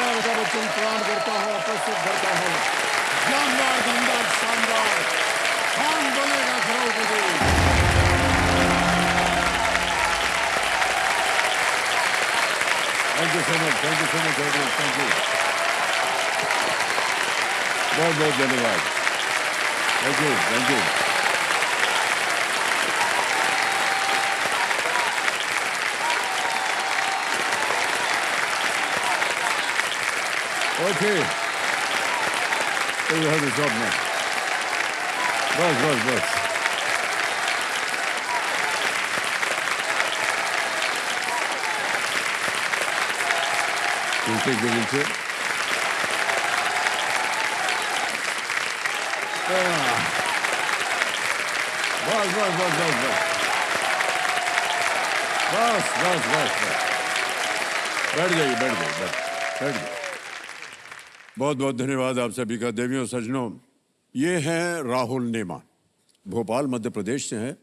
अमिताभ बच्चन प्रणाम करता हूँ, उपस्थित करता हूँ। जानदार, दमदार, शानदार, कौन बनेगा करोड़पति? Thank you so much, thank you so much, thank you. बहुत बहुत धन्यवाद। Thank you, thank you. Okay. So you have the job now. बस। You take the wheelchair. बस। बैठ जाइए। बहुत बहुत धन्यवाद आप सभी का। देवियों सज्जनों, ये हैं राहुल नेमा, भोपाल मध्य प्रदेश से हैं।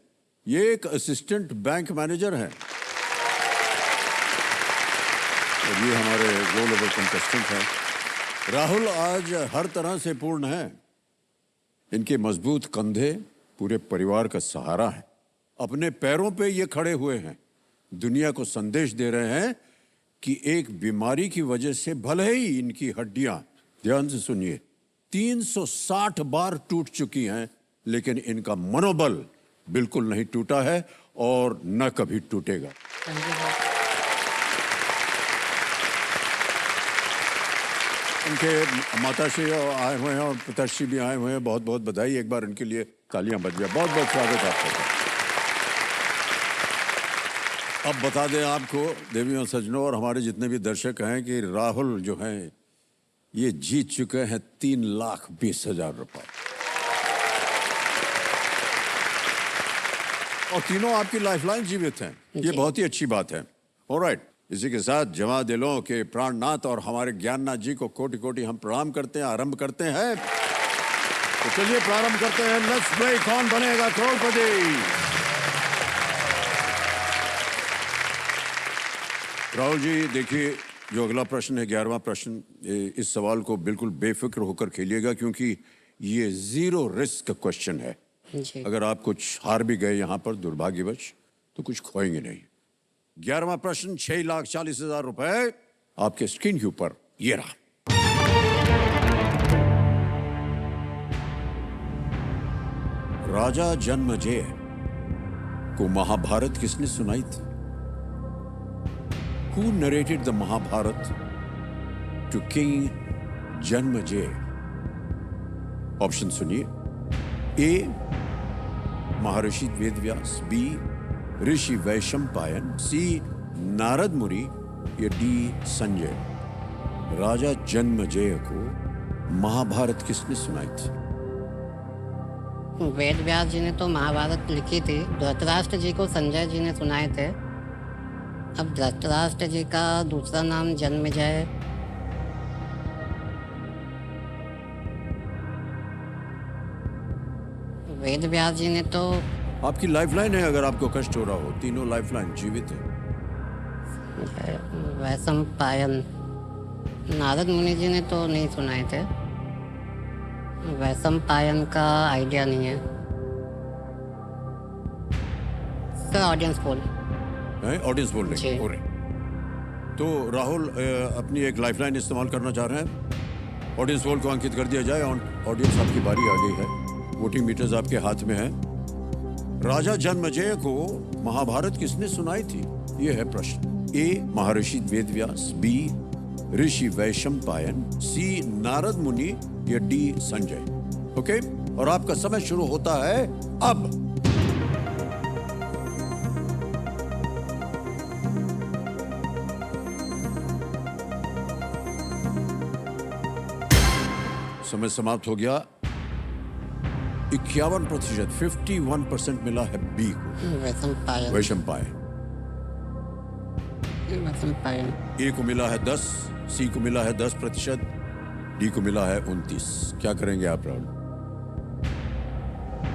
ये एक असिस्टेंट बैंक मैनेजर हैं और ये हमारे गोल लेवल कंटेस्टेंट हैं। राहुल आज हर तरह से पूर्ण हैं। इनके मजबूत कंधे पूरे परिवार का सहारा है। अपने पैरों पे ये खड़े हुए हैं। दुनिया को संदेश दे रहे हैं कि एक बीमारी की वजह से भले ही इनकी हड्डियां, ध्यान से सुनिए, 360 बार टूट चुकी हैं, लेकिन इनका मनोबल बिल्कुल नहीं टूटा है और न कभी टूटेगा। इनके माताश्री आए हुए हैं और पिताश्री भी आए हुए हैं। बहुत बहुत बधाई। एक बार इनके लिए तालियां बज जाए। बहुत बहुत स्वागत आपका। अब बता दें आपको, देवियों सज्जनों और हमारे जितने भी दर्शक हैं, कि राहुल जो हैं ये जीत चुके हैं 3,20,000 रुपए और तीनों आपकी लाइफलाइन जीवित हैं। ये बहुत ही अच्छी बात है। ऑलराइट, इसी के साथ जवां दिलों के प्राणनाथ और हमारे ज्ञाननाथ जी को कोटि कोटि हम प्रणाम करते हैं। आरंभ करते हैं, तो चलिए प्रारंभ करते हैं। लेट्स प्ले कौन बनेगा करोड़पति। राहुल जी, देखिए, जो अगला प्रश्न है, 11वां प्रश्न, इस सवाल को बिल्कुल बेफिक्र होकर खेलिएगा क्योंकि ये 0 रिस्क क्वेश्चन है। अगर आप कुछ हार भी गए यहाँ पर दुर्भाग्यवश, तो कुछ खोएंगे नहीं। 11वां प्रश्न, 6,40,000 रुपए आपके स्क्रीन के ऊपर ये रहा। राजा जन्मेजय को महाभारत किसने सुनाई थी? Who narrated the Mahabharat to King Janmejay? Option सुनिए। ए महर्षि वेदव्यास, बी ऋषि वैशंपायन, सी नारद मुनि या डी संजय। राजा जन्मेजय को महाभारत किसने सुनाई थी? वेद व्यास जी ने तो महाभारत लिखी थी। धृतराष्ट्र जी को संजय जी ने सुनाए थे। अब धृतराष्ट्र जी का दूसरा नाम जन्मेजय, वेद व्यास जी ने तो। आपकी लाइफलाइन है, अगर आपको कष्ट हो रहा हो, तीनों लाइफलाइन जीवित है। वैशंपायन, नारद मुनि जी ने तो नहीं सुनाए थे। वैशंपायन का आइडिया नहीं है सर। Audience poll. ऑडियंस बोल रहे हैं। तो राहुल अपनी एक लाइफलाइन इस्तेमाल करना चाह रहे हैं। ऑडियंस पोल को अंकित कर दिया जाए। ऑडियंस, आपकी बारी आ गई है। वोटिंग मीटर्स आपके हाथ में है। राजा जन्मेजय को महाभारत किसने सुनाई थी? यह है प्रश्न। ए महर्षि वेदव्यास, बी ऋषि वैशंपायन, सी नारद मुनि या डी संजय। ओके, और आपका समय शुरू होता है अब। समय समाप्त हो गया। 51%, 51% मिला है बी को, वैशंपायन। ए को मिला है 10, सी को मिला है 10%, डी को मिला है 29। क्या करेंगे आप राहुल?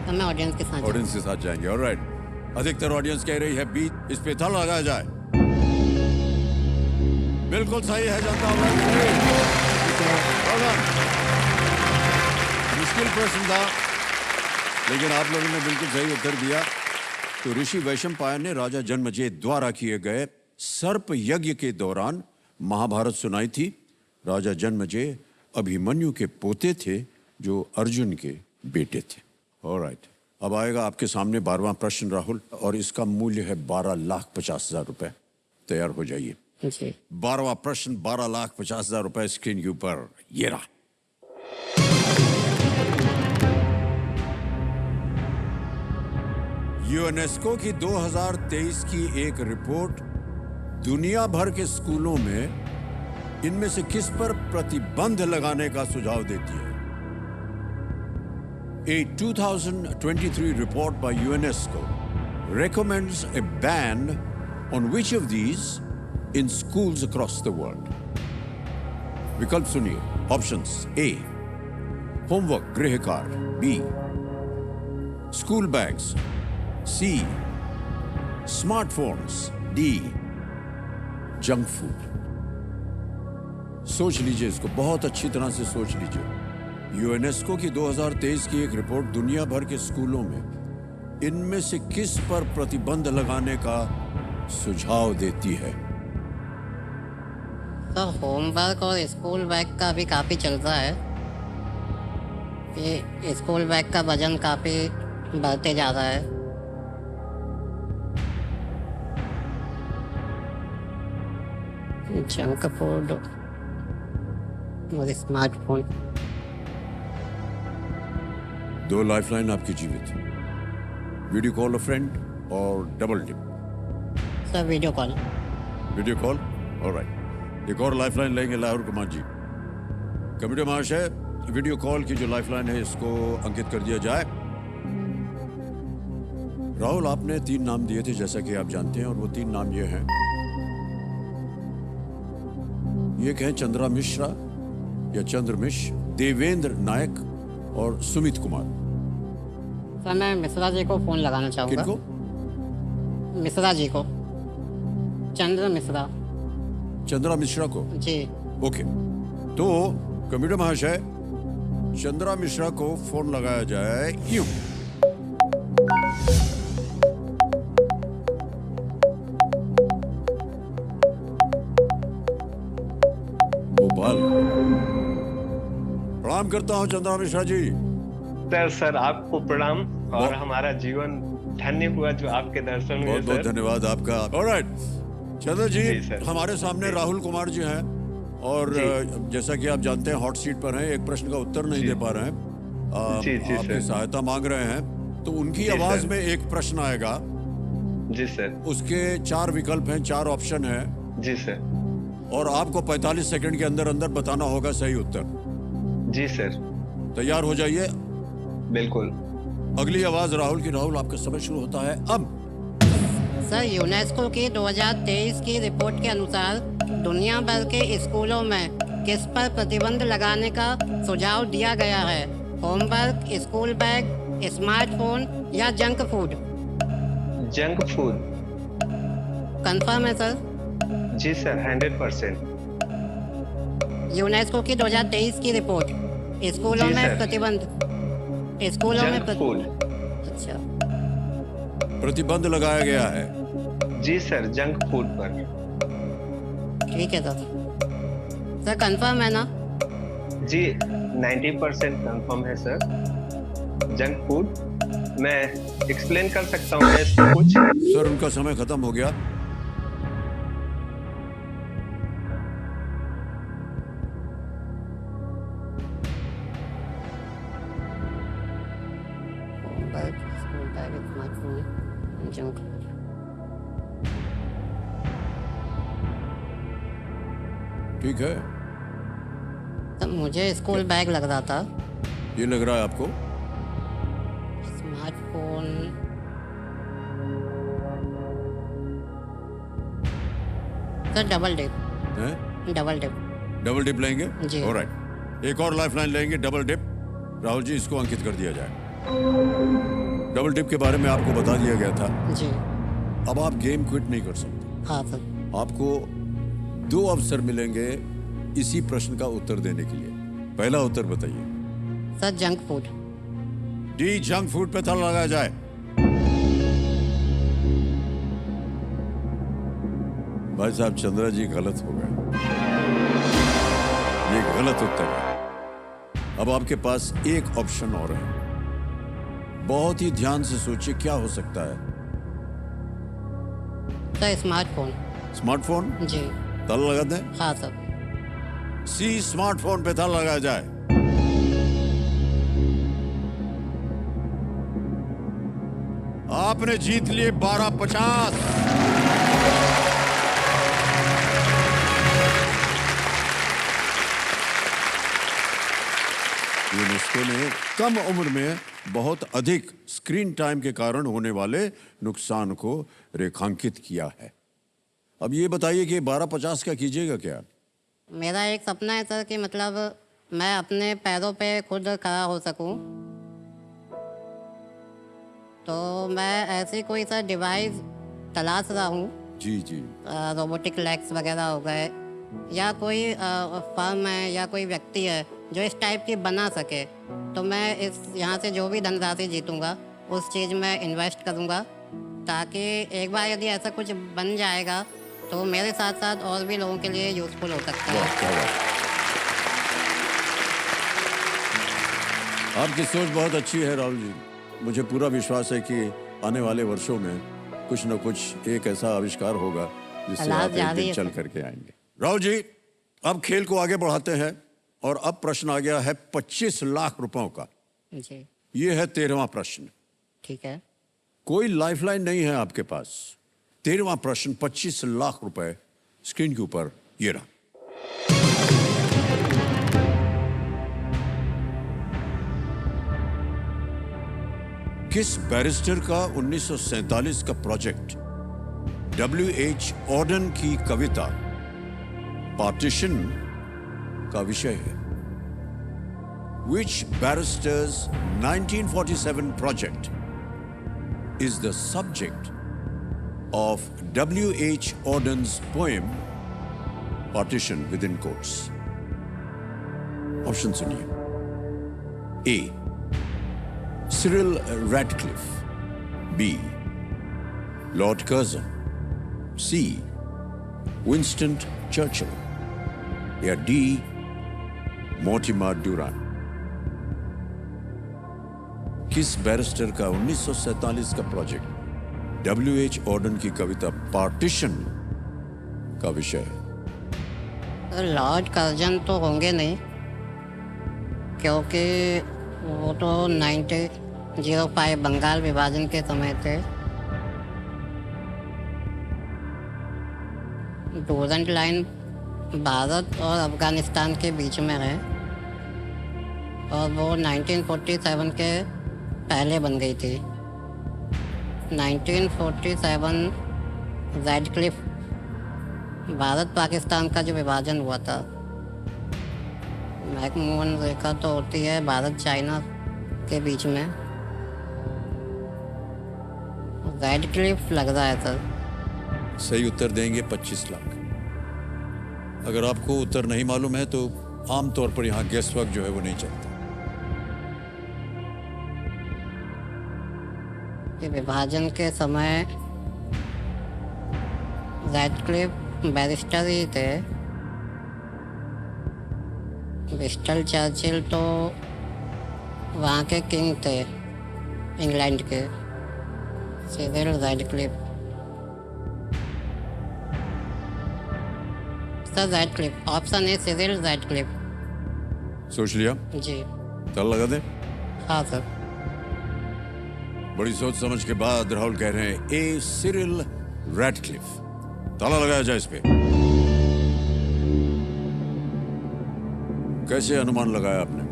मैं ऑडियंस के साथ जाएंगे। ऑलराइट, अधिकतर ऑडियंस कह रही है बी। इस पे था लगाया जाए। बिल्कुल सही है जनता। प्रश्न था, लेकिन आप लोगों ने बिल्कुल सही उत्तर दिया। तो ऋषि वैशंपायन ने राजा जन्मेजय द्वारा किए गए सर्प यज्ञ के दौरान महाभारत सुनाई थी। राजा जन्मेजय अभिमन्यु के पोते थे जो अर्जुन के बेटे थे। ऑलराइट, अब आएगा आपके सामने 12वां प्रश्न राहुल, और इसका मूल्य है 12,50,000 रुपए। तैयार हो जाइए। जी 12वां प्रश्न 12,50,000 रुपए स्क्रीन के ऊपर ये रहा। यूनेस्को की 2023 की एक रिपोर्ट दुनिया भर के स्कूलों में इनमें से किस पर प्रतिबंध लगाने का सुझाव देती है? A 2023 report by UNESCO recommends a ban on which of these in schools across the world? विकल्प सुनिए। ऑप्शंस: A होमवर्क गृह कार्य, B school bags, C smartphones, D junk food. सोच लीजिए, इसको बहुत अच्छी तरह से सोच लीजिए। यूनेस्को की 2023 की एक रिपोर्ट दुनिया भर के स्कूलों में इनमें से किस पर प्रतिबंध लगाने का सुझाव देती है? तो होमवर्क और स्कूल बैग का भी काफ़ी चलता है। ये स्कूल बैग का वजन काफ़ी बढ़ते जा रहा है। जंक फूड और स्मार्टफोन। 2 लाइफलाइन आपकी जीवित। वीडियो कॉल अ फ्रेंड और double dip. Sir video call. Video call, all right. एक और लाइफलाइन लेंगे लाहौर कुमार जी। कंप्यूटर महाशय, वीडियो कॉल की जो लाइफलाइन है इसको अंकित कर दिया जाए। राहुल, आपने 3 नाम दिए थे जैसा कि आप जानते हैं, और वो 3 नाम ये हैं। ये कहें चंद्रा मिश्रा या चंद्र मिश्र, देवेंद्र नायक और सुमित कुमार। सर मैं मिश्रा जी को फोन लगाना चाहूँगा। किनको? मिश्रा जी को, चंद्र मिश्रा। चंद्रा मिश्रा को? जी ओके, तो कंप्यूटर महाशय चंद्रा मिश्रा को फोन लगाया जाए यूं। भोपाल। प्रणाम करता हूं चंद्रा मिश्रा जी। सर आपको प्रणाम, और हमारा जीवन धन्य हुआ जो आपके दर्शन हुए। बहुत बहुत धन्यवाद आपका। Alright Chandra ji, sir. हमारे सामने राहुल कुमार जी हैं, और जैसा कि आप जानते हैं हॉट सीट पर हैं, एक प्रश्न का उत्तर नहीं दे पा रहे हैं। आपकी सर। सहायता मांग रहे हैं, तो उनकी आवाज सर। में एक प्रश्न आएगा। जी सर। उसके 4 विकल्प हैं, 4 ऑप्शन हैं, जी सर। और आपको 45 सेकंड के अंदर अंदर बताना होगा सही उत्तर। जी सर। तैयार हो जाइए। बिल्कुल। अगली आवाज राहुल की। राहुल, आपका समय शुरू होता है अब। सर, यूनेस्को की 2023 की रिपोर्ट के अनुसार दुनिया भर के स्कूलों में किस पर प्रतिबंध लगाने का सुझाव दिया गया है? होमवर्क, स्कूल बैग, स्मार्टफोन या junk food? Junk food. Confirm है सर? जी सर, 100%। यूनेस्को की 2023 की रिपोर्ट, स्कूलों जी में सर। प्रतिबंध, स्कूलों में जंक फूड। अच्छा, प्रतिबंध लगाया गया है। जी सर, जंक फूड पर। ठीक है सर। सर कंफर्म है ना? जी 90% कंफर्म है सर। Junk food. मैं एक्सप्लेन कर सकता हूँ इसको कुछ? सर उनका समय खत्म हो गया। Homework, school bag, smartphone, junk food. ठीक है, तो मुझे स्कूल बैग लग रहा था। ये लग रहा है आपको? Smartphone, sir double dip. हैं? Double dip. डबल डिप लेंगे? जी। ऑलराइट, एक और लाइफलाइन लेंगे, डबल डिप। राहुल जी, इसको अंकित कर दिया जाए। डबल डिप के बारे में आपको बता दिया गया था। जी अब आप गेम क्विट नहीं कर सकते। हाँ सर। आपको 2 अवसर मिलेंगे इसी प्रश्न का उत्तर देने के लिए। पहला उत्तर बताइए। Sir junk food. D junk food पे ताला लगाया जाए। भाई साहब चंद्रा जी गलत हो गए, ये गलत उत्तर है। अब आपके पास एक ऑप्शन और है, बहुत ही ध्यान से सोचिए क्या हो सकता है। Sir smartphone. स्मार्टफोन? जी। ताला लगा दें? हाँ सर। सी स्मार्टफोन पे ताला लगाया जाए। आपने जीत लिए 1250। यूनेस्को ने कम उम्र में बहुत अधिक स्क्रीन टाइम के कारण होने वाले नुकसान को रेखांकित किया है। अब ये बताइए कि 1250 का कीजिएगा क्या? मेरा एक सपना है सर कि मतलब मैं अपने पैरों पे खुद खड़ा हो सकूं, तो मैं ऐसी कोई सर डिवाइस तलाश रहा हूँ। जी जी। रोबोटिक लेग्स वगैरह हो गए, या कोई फर्म है या कोई व्यक्ति है जो इस टाइप की बना सके, तो मैं इस यहाँ से जो भी धनराशि जीतूंगा उस चीज़ में इन्वेस्ट करूँगा, ताकि एक बार यदि ऐसा कुछ बन जाएगा तो मेरे साथ साथ और भी लोगों के लिए यूज़फुल हो सकता है। वाह, क्या बात। आपकी सोच बहुत अच्छी है राहुल जी। मुझे पूरा विश्वास है कि आने वाले वर्षों में कुछ न कुछ एक ऐसा आविष्कार होगा जिससे अल्लाह आप एक जारी दिन है चल सर। करके आएंगे। राहुल जी, अब खेल को आगे बढ़ाते हैं और अब प्रश्न आ गया है 25 लाख रुपयों का। जी ये है 13वां प्रश्न। ठीक है। कोई लाइफलाइन नहीं है आपके पास। 13वां प्रश्न 25 लाख रुपए स्क्रीन के ऊपर ये रहा। किस बैरिस्टर का 1947 का प्रोजेक्ट W.H. ऑर्डन की कविता पार्टीशन का विषय है? Which barrister's 1947 project is the subject of W.H. Auden's poem Partition within quotes? Option सुनिए। A. Cyril Radcliffe. B. Lord Curzon. C. Winston Churchill. या D. Mortimer Duran. किस barrister का 1947 का project W.H. Orton की कविता partition का विषय है? Lord Curzon तो होंगे नहीं, क्योंकि वो तो 1905 बंगाल विभाजन के समय थे। डोरेंट लाइन भारत और अफगानिस्तान के बीच में है और वो 1947 के पहले बन गई थी। 1947 रैडक्लिफ भारत पाकिस्तान का जो विभाजन हुआ था, मैकमोहन रेखा तो होती है भारत चाइना के बीच में। रैडक्लिफ लग रहा है सर। सही उत्तर देंगे 25 लाख। अगर आपको उत्तर नहीं मालूम है तो आमतौर पर यहाँ गेस वर्क जो है वो नहीं चलता। कि विभाजन के समय रैडक्लिफ बैरिस्टर ही थे। विंस्टन चर्चिल तो वहाँ के किंग थे, इंग्लैंड के। Cyril Radcliffe, sir Radcliffe, option A Cyril Radcliffe. सोच लिया? जी ताला लगा दें? हाँ सर। बड़ी सोच समझ के बाद राहुल कह रहे हैं ए सिरिल रैडक्लिफ। ताला लगाया जाए इस पे। कैसे अनुमान लगाया आपने?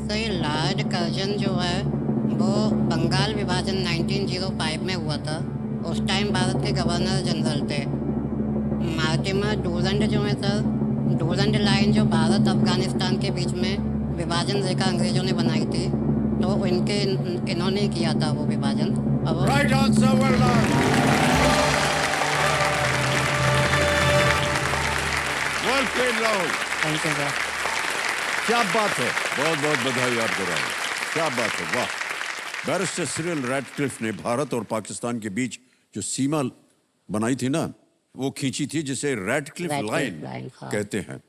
सर ये लॉर्ड कर्जन जो है वो बंगाल विभाजन 1905 में हुआ था। उस टाइम भारत के गवर्नर जनरल थे। मार्टिमर डूरंड जो है सर, डूरंड लाइन जो भारत अफगानिस्तान के बीच में विभाजन रेखा अंग्रेजों ने बनाई थी, तो इन्होंने किया था वो विभाजन। अब right answer, well done, well played Rahul. Thank you sir. क्या बात है, बहुत बहुत बधाई आपको राहुल, क्या बात है, वाह। बैरिस्टर सिरिल रैडक्लिफ ने भारत और पाकिस्तान के बीच जो सीमा बनाई थी ना, वो खींची थी, जिसे रैडक्लिफ रैडक्लिफ लाइन लाइन, हाँ। कहते हैं।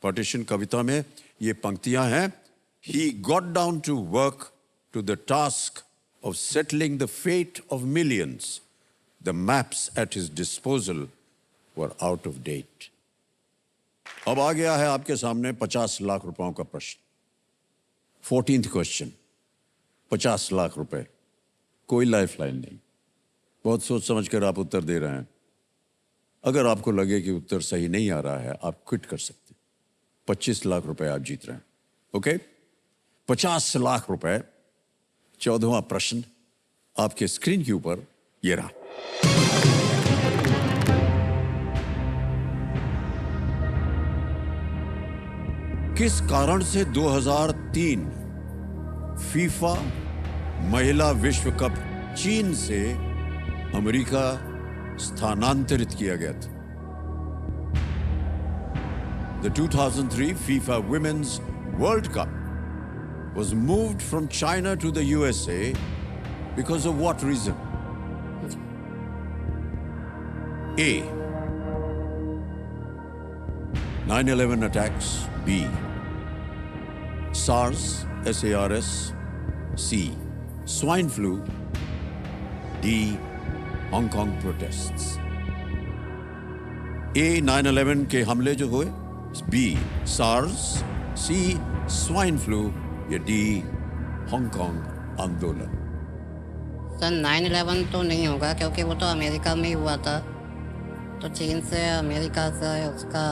पार्टीशन कविता में ये पंक्तियां हैं। He got down to work to the task of settling the fate of millions. The maps at his disposal were out of date. अब आ गया है आपके सामने 50 लाख रुपयों का प्रश्न। 14th क्वेश्चन, 50 लाख रुपए, कोई लाइफलाइन नहीं। बहुत सोच समझ कर आप उत्तर दे रहे हैं। अगर आपको लगे कि उत्तर सही नहीं आ रहा है, आप क्विट कर सकते हैं। 25 लाख रुपए आप जीत रहे हैं। ओके, 50 लाख रुपए। 14वां प्रश्न आपके स्क्रीन के ऊपर ये रहा। किस कारण से 2003 फीफा महिला विश्व कप चीन से अमेरिका स्थानांतरित किया गया था? The 2003 FIFA Women's World Cup was moved from China to the USA because of what reason? A. 9/11 attacks. B. SARS, SARS. C. Swine flu. D. Hong Kong protests. A. 9/11 के हमले जो हुए, B. SARS, C. Swine flu, या D Hong Kong आंदोलन? Sir 9/11 तो नहीं होगा, क्योंकि वो तो अमेरिका में ही हुआ था, तो चीन से अमेरिका से उसका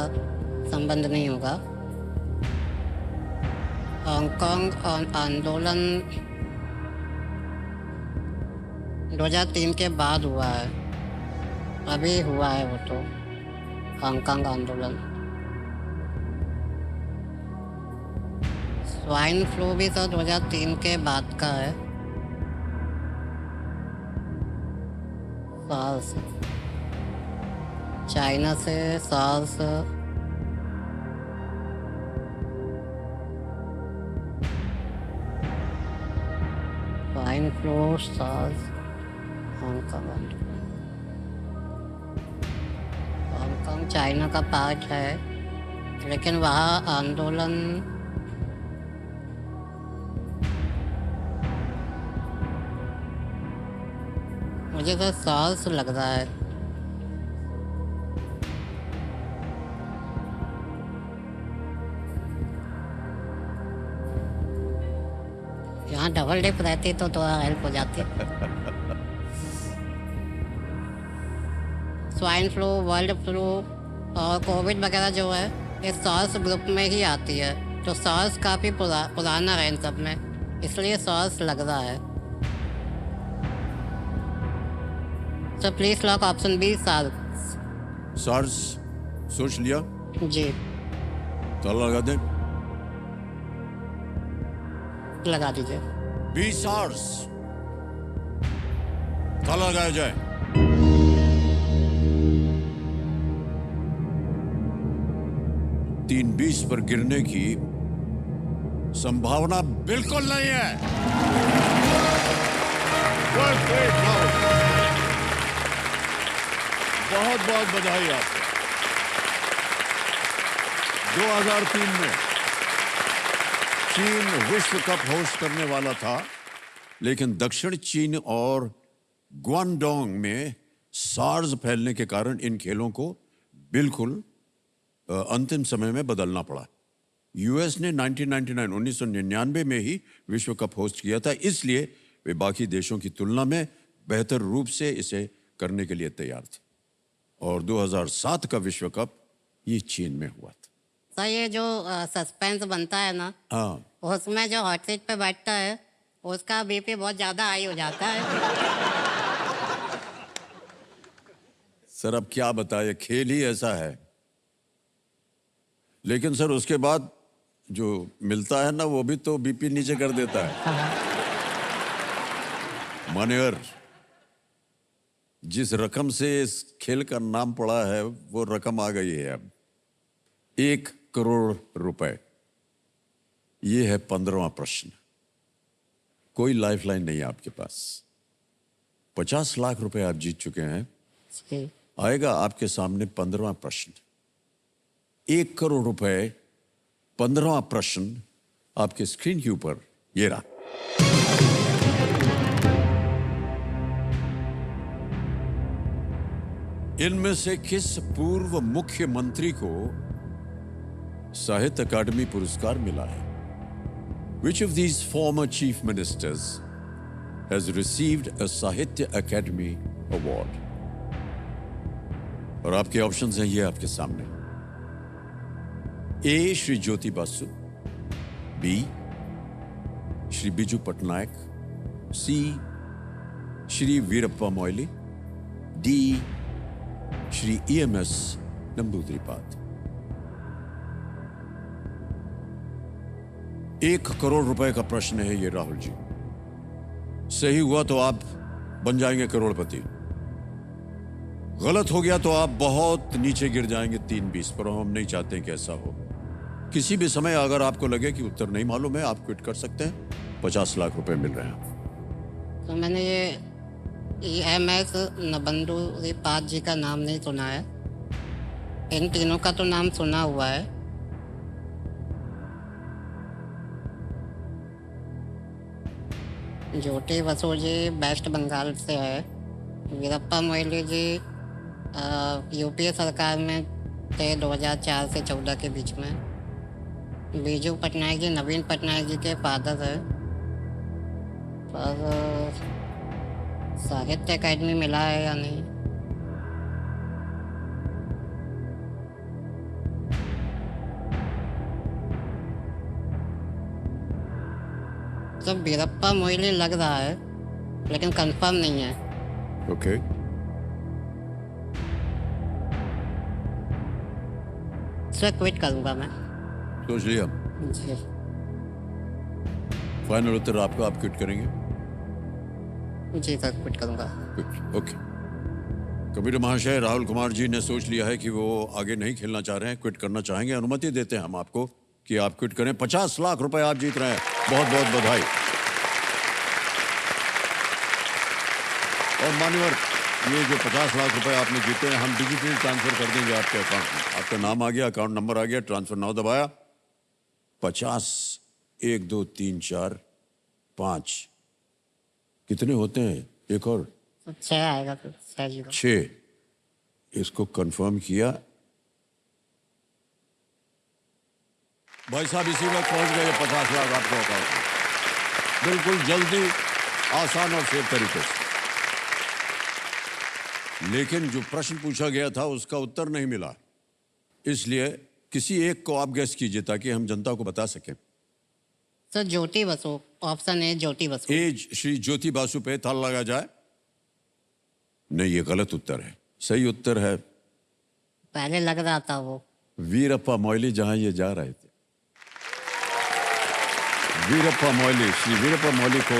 संबंध नहीं होगा। हांगकांग आंदोलन 2003 के बाद हुआ है, अभी हुआ है वो तो हांगकांग आंदोलन। स्वाइन फ्लू भी तो 2003 के बाद का है। सार्स, चाइना से SARS, swine flu, SARS, Hong Kong आंदोलन। हांगकांग चाइना का पार्ट है, लेकिन वहाँ आंदोलन मुझे तो सार्स लग रहा है। यहाँ डबल डिप रहती तो थोड़ा हेल्प हो जाती। स्वाइन फ्लू, वर्ल्ड फ्लू और कोविड वगैरह जो है, ये सार्स ग्रुप में ही आती है, तो सार्स काफ़ी पुराना है इन सब में, इसलिए सार्स लग रहा है। So please lock option B, SARS. SARS सोच लिया? जी, ताला लगा दें? लगा दीजिए। बी सार्स, ताला लगाया जाए। तीन 20 पर गिरने की संभावना बिल्कुल नहीं है। बहुत बहुत बधाई आपको। 2003 में चीन विश्व कप होस्ट करने वाला था, लेकिन दक्षिण चीन और ग्वांगडोंग में सार्स फैलने के कारण इन खेलों को बिल्कुल अंतिम समय में बदलना पड़ा। यूएस ने 1999 में ही विश्व कप होस्ट किया था, इसलिए वे बाकी देशों की तुलना में बेहतर रूप से इसे करने के लिए तैयार थे। और 2007 का विश्व कप ये चीन में हुआ था। सर ये जो सस्पेंस बनता है ना, हाँ, उसमें जो हॉट सीट पे बैठता है उसका बीपी बहुत ज़्यादा हाई हो जाता है। सर अब क्या बताए, खेल ही ऐसा है। लेकिन सर उसके बाद जो मिलता है ना, वो भी तो बीपी नीचे कर देता है। मान्यवर, जिस रकम से इस खेल का नाम पड़ा है, वो रकम आ गई है अब 1 करोड़ रुपए। ये है 15वां प्रश्न। कोई लाइफलाइन नहीं है आपके पास। 50 लाख रुपए आप जीत चुके हैं। जी आएगा आपके सामने 15वां प्रश्न। 1 करोड़ रुपए 15वां प्रश्न आपके स्क्रीन के ऊपर ये रहा। इनमें से किस पूर्व मुख्यमंत्री को साहित्य अकादमी पुरस्कार मिला है? Which of these former chief ministers has received a Sahitya Academy Award? और आपके ऑप्शंस हैं ये आपके सामने। ए श्री ज्योति बासु, बी श्री बिजू पटनायक, सी श्री वीरप्पा मोइली, डी श्री EMS नंबूद्रीपाद। 1 करोड़ रुपए का प्रश्न है ये राहुल जी। सही हुआ तो आप बन जाएंगे करोड़पति, गलत हो गया तो आप बहुत नीचे गिर जाएंगे 3-20 पर। हम नहीं चाहते कि ऐसा हो। किसी भी समय अगर आपको लगे कि उत्तर नहीं मालूम है, आप क्विट कर सकते हैं। 50 लाख रुपए मिल रहे हैं। तो मैंने ये EMS नबंदूरीपाद जी का नाम नहीं सुना है। इन तीनों का तो नाम सुना हुआ है। ज्योति बसु जी वेस्ट बंगाल से है। वीरप्पा मोइली जी यूपीए सरकार में थे 2004 से 14 के बीच में। बीजू पटनायक जी नवीन पटनायक जी के फादर है। पर साहित्य अकादमी मिला है या नहीं? तो वीरप्पा मोइली लग रहा है, लेकिन कंफर्म नहीं है। ओके सर क्विट करूंगा मैं। सोच लिया? जी फाइनल उत्तर आपका, आप क्विट करेंगे? जी सर क्विट करूंगा। Quit, okay. कबीर महाशय, राहुल कुमार जी ने सोच लिया है कि वो आगे नहीं खेलना चाह रहे हैं, क्विट करना चाहेंगे। अनुमति देते हैं हम आपको कि आप क्विट करें। 50 लाख रुपए आप जीत रहे हैं। बहुत बहुत बधाई। और मान्यवर, ये जो 50 लाख रुपए आपने जीते हैं, हम डिजिटली ट्रांसफर कर देंगे आपके अकाउंट में। आपका नाम आ गया, अकाउंट नंबर आ गया, ट्रांसफर नाउ दबाया। 50 1 2 3 4 5 कितने होते हैं? एक और 6 आएगा तो 6 6। इसको कंफर्म किया। भाई साहब इसी वक्त पहुंच गए 50 लाख आपके अकाउंट में, बिल्कुल जल्दी, आसान और सेफ तरीके से। लेकिन जो प्रश्न पूछा गया था उसका उत्तर नहीं मिला, इसलिए किसी एक को आप गेस कीजिए ताकि हम जनता को बता सकें। Sir Jyoti Basu, option A Jyoti Basu. As Shri Jyoti Basu पे ताला लगा जाए। नहीं, ये गलत उत्तर है। सही उत्तर है, पहले लग रहा था वो वीरप्पा मोइली, जहां ये जा रहे थे। वीरप्पा मोइली, श्री वीरप्पा मोइली को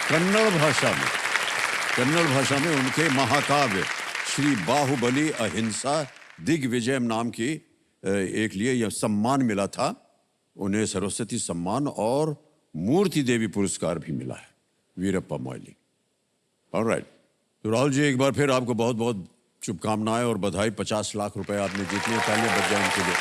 कन्नड़ भाषा में उनके महाकाव्य श्री बाहुबली अहिंसा दिग्विजयम नाम की एक लिए यह सम्मान मिला था। उन्हें सरस्वती सम्मान और मूर्ति देवी पुरस्कार भी मिला है, वीरप्पा मोइली। ऑलराइट, तो राहुल जी एक बार फिर आपको बहुत बहुत शुभकामनाएं और बधाई। 50 लाख रुपए आपने जीत लिए। तालियां बज जाएं उनके लिए।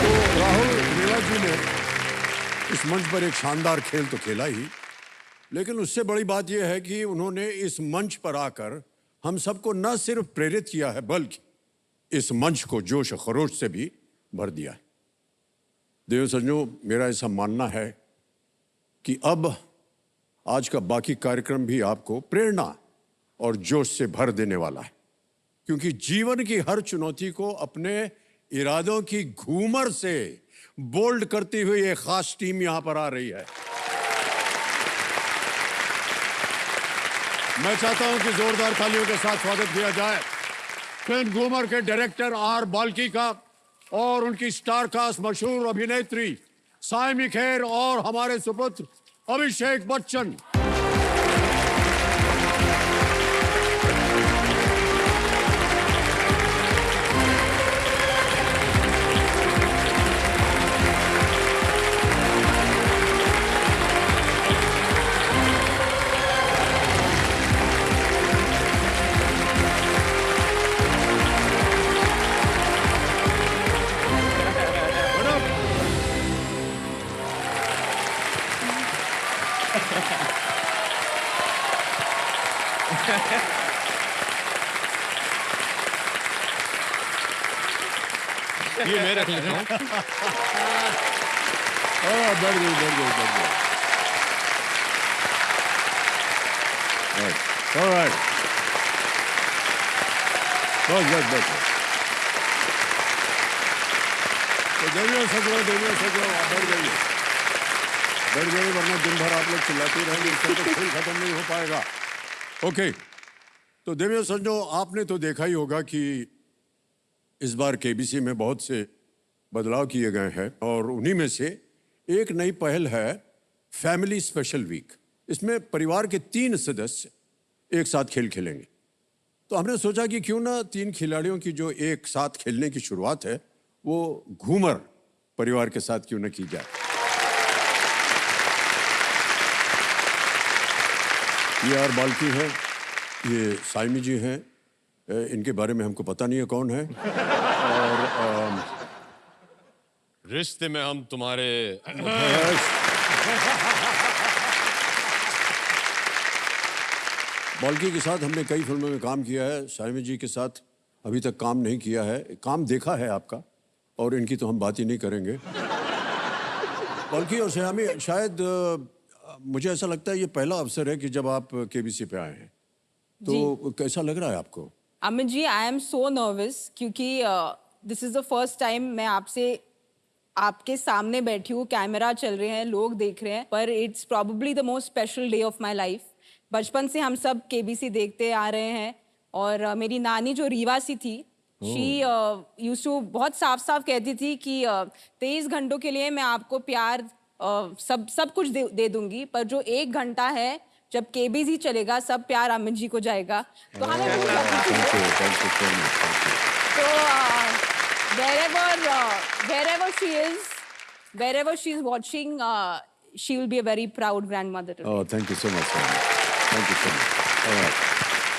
तो राहुल रेवा जी ने इस मंच पर एक शानदार खेल तो खेला ही, लेकिन उससे बड़ी बात यह है कि उन्होंने इस मंच पर आकर हम सबको न सिर्फ प्रेरित किया है, बल्कि इस मंच को जोश खरोश से भी भर दिया है। देव सज्जनों, मेरा ऐसा मानना है कि अब आज का बाकी कार्यक्रम भी आपको प्रेरणा और जोश से भर देने वाला है, क्योंकि जीवन की हर चुनौती को अपने इरादों की घूमर से बोल्ड करती हुई एक खास टीम यहां पर आ रही है। मैं चाहता हूं कि जोरदार तालियों के साथ स्वागत किया जाए फिल्म घूमर के डायरेक्टर आर बाल्की का और उनकी स्टार कास्ट मशहूर अभिनेत्री सायमी खेर और हमारे सुपुत्र अभिषेक बच्चन। ये मैं रख लेता हूँ। बढ़ गई बढ़ गई बढ़ गई। ऑलराइट, बस बस बस। तो देवियों सजो बढ़ गई, वरना दिन भर आप लोग चिल्लाते रहेंगे, इससे तो खेल खत्म नहीं हो पाएगा। ओके, तो देवियों सजो, आपने तो देखा ही होगा कि इस बार केबीसी में बहुत से बदलाव किए गए हैं और उन्हीं में से एक नई पहल है फैमिली स्पेशल वीक। इसमें परिवार के 3 सदस्य एक साथ खेल खेलेंगे। तो हमने सोचा कि क्यों ना 3 खिलाड़ियों की जो एक साथ खेलने की शुरुआत है वो घूमर परिवार के साथ क्यों ना की जाए। ये आर बाल्की है, ये साइमी जी हैं, इनके बारे में हमको पता नहीं है कौन है। और रिश्ते में हम तुम्हारे बाल्की के साथ हमने कई फिल्मों में काम किया है, साइमी जी के साथ अभी तक काम नहीं किया है। काम देखा है आपका, और इनकी तो हम बात ही नहीं करेंगे। बाल्की और सयामी, शायद मुझे ऐसा लगता है ये पहला अवसर है कि जब आप केबीसी पे आए हैं, तो कैसा लग रहा है आपको? Amit ji, I am so nervous क्योंकि this is the first time मैं आपके सामने बैठी हूँ, कैमरा चल रहे हैं, लोग देख रहे हैं, पर it's probably the most special day of my life. बचपन से हम सब केबीसी देखते आ रहे हैं और मेरी नानी जो रीवा सी थी, शी यूज्ड टू बहुत साफ साफ कहती थी कि 23 घंटों के लिए मैं आपको प्यार सब कुछ दे दूंगी, पर जो 1 घंटा है जब केबीसी चलेगा सब प्यार अमित जी को जाएगा। तो हमें भूल लगती थी। तो wherever she is watching, she will be a very proud grandmother to me. Oh, thank you so much. Thank you so much. All right.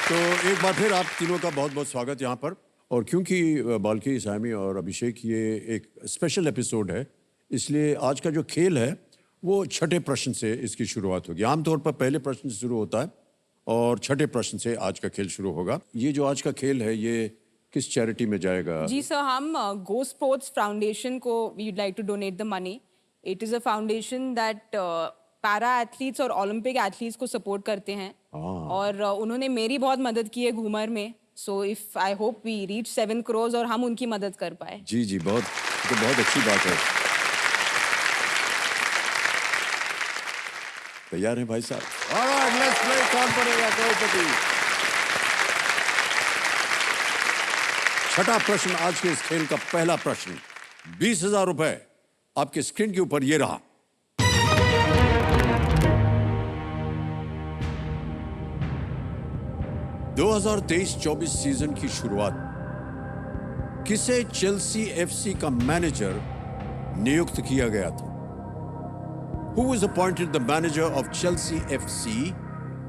तो एक बार फिर आप तीनों का बहुत बहुत स्वागत यहाँ पर। और क्योंकि बाल्की, साइमी और अभिषेक ये एक स्पेशल एपिसोड है, इसलिए आज का जो खेल है वो छठे प्रश्न से इसकी शुरुआत होगी। आमतौर पर पहले प्रश्न से शुरू होता है और छठे प्रश्न से आज का खेल शुरू होगा। ये जो आज का खेल है ये किस चैरिटी में जाएगा? जी सर, हम गो स्पोर्ट्स फाउंडेशन को we would like to donate the money. It is a foundation that para athletes और ओलंपिक एथलीट्स को सपोर्ट करते हैं और उन्होंने मेरी बहुत मदद की है घूमर में। So if I hope we reach 7 crore और हम उनकी मदद कर पाए। जी जी, बहुत तो बहुत अच्छी बात है। तैयार हैं भाई साहब? Alright, let's play. कौन पड़ेगा करोड़पति? छठा प्रश्न आज के इस खेल का पहला प्रश्न, 20,000 रुपए आपके स्क्रीन के ऊपर ये रहा। दो 2023-24 सीजन की शुरुआत किसे चेल्सी एफसी का मैनेजर नियुक्त किया गया था? Who was appointed the manager of Chelsea FC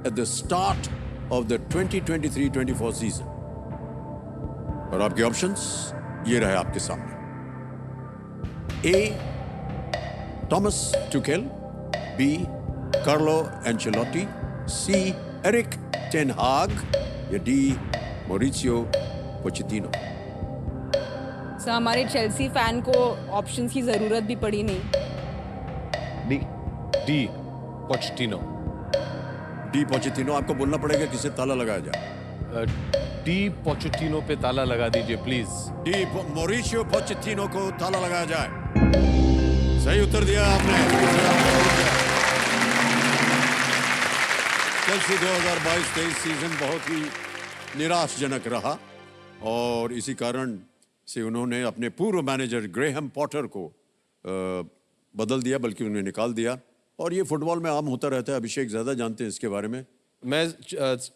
at the start of the 2023-24 season? और आपके ऑप्शंस ये रहे आपके सामने। A. Thomas Tuchel, B. Carlo Ancelotti, C. Eric Ten Hag, या D. Mauricio Pochettino? सर, हमारे चेल्सी फैन को options की जरूरत भी पड़ी नहीं। D Pochettino. D Pochettino. आपको बोलना पड़ेगा किसे ताला लगाया जाए। डी पोचेटिनो पे ताला लगा दीजिए प्लीज। डी मॉरिशियो पोचेटिनो को ताला लगाया जाए। सही उत्तर दिया आपने। चेल्सी 2022-23 सीजन बहुत ही निराशजनक रहा और इसी कारण से उन्होंने अपने पूर्व मैनेजर ग्रेहम पॉटर को बदल दिया, बल्कि उन्हें निकाल दिया। और ये फुटबॉल में आम होता रहता है। अभिषेक ज्यादा जानते हैं इसके बारे में। मैं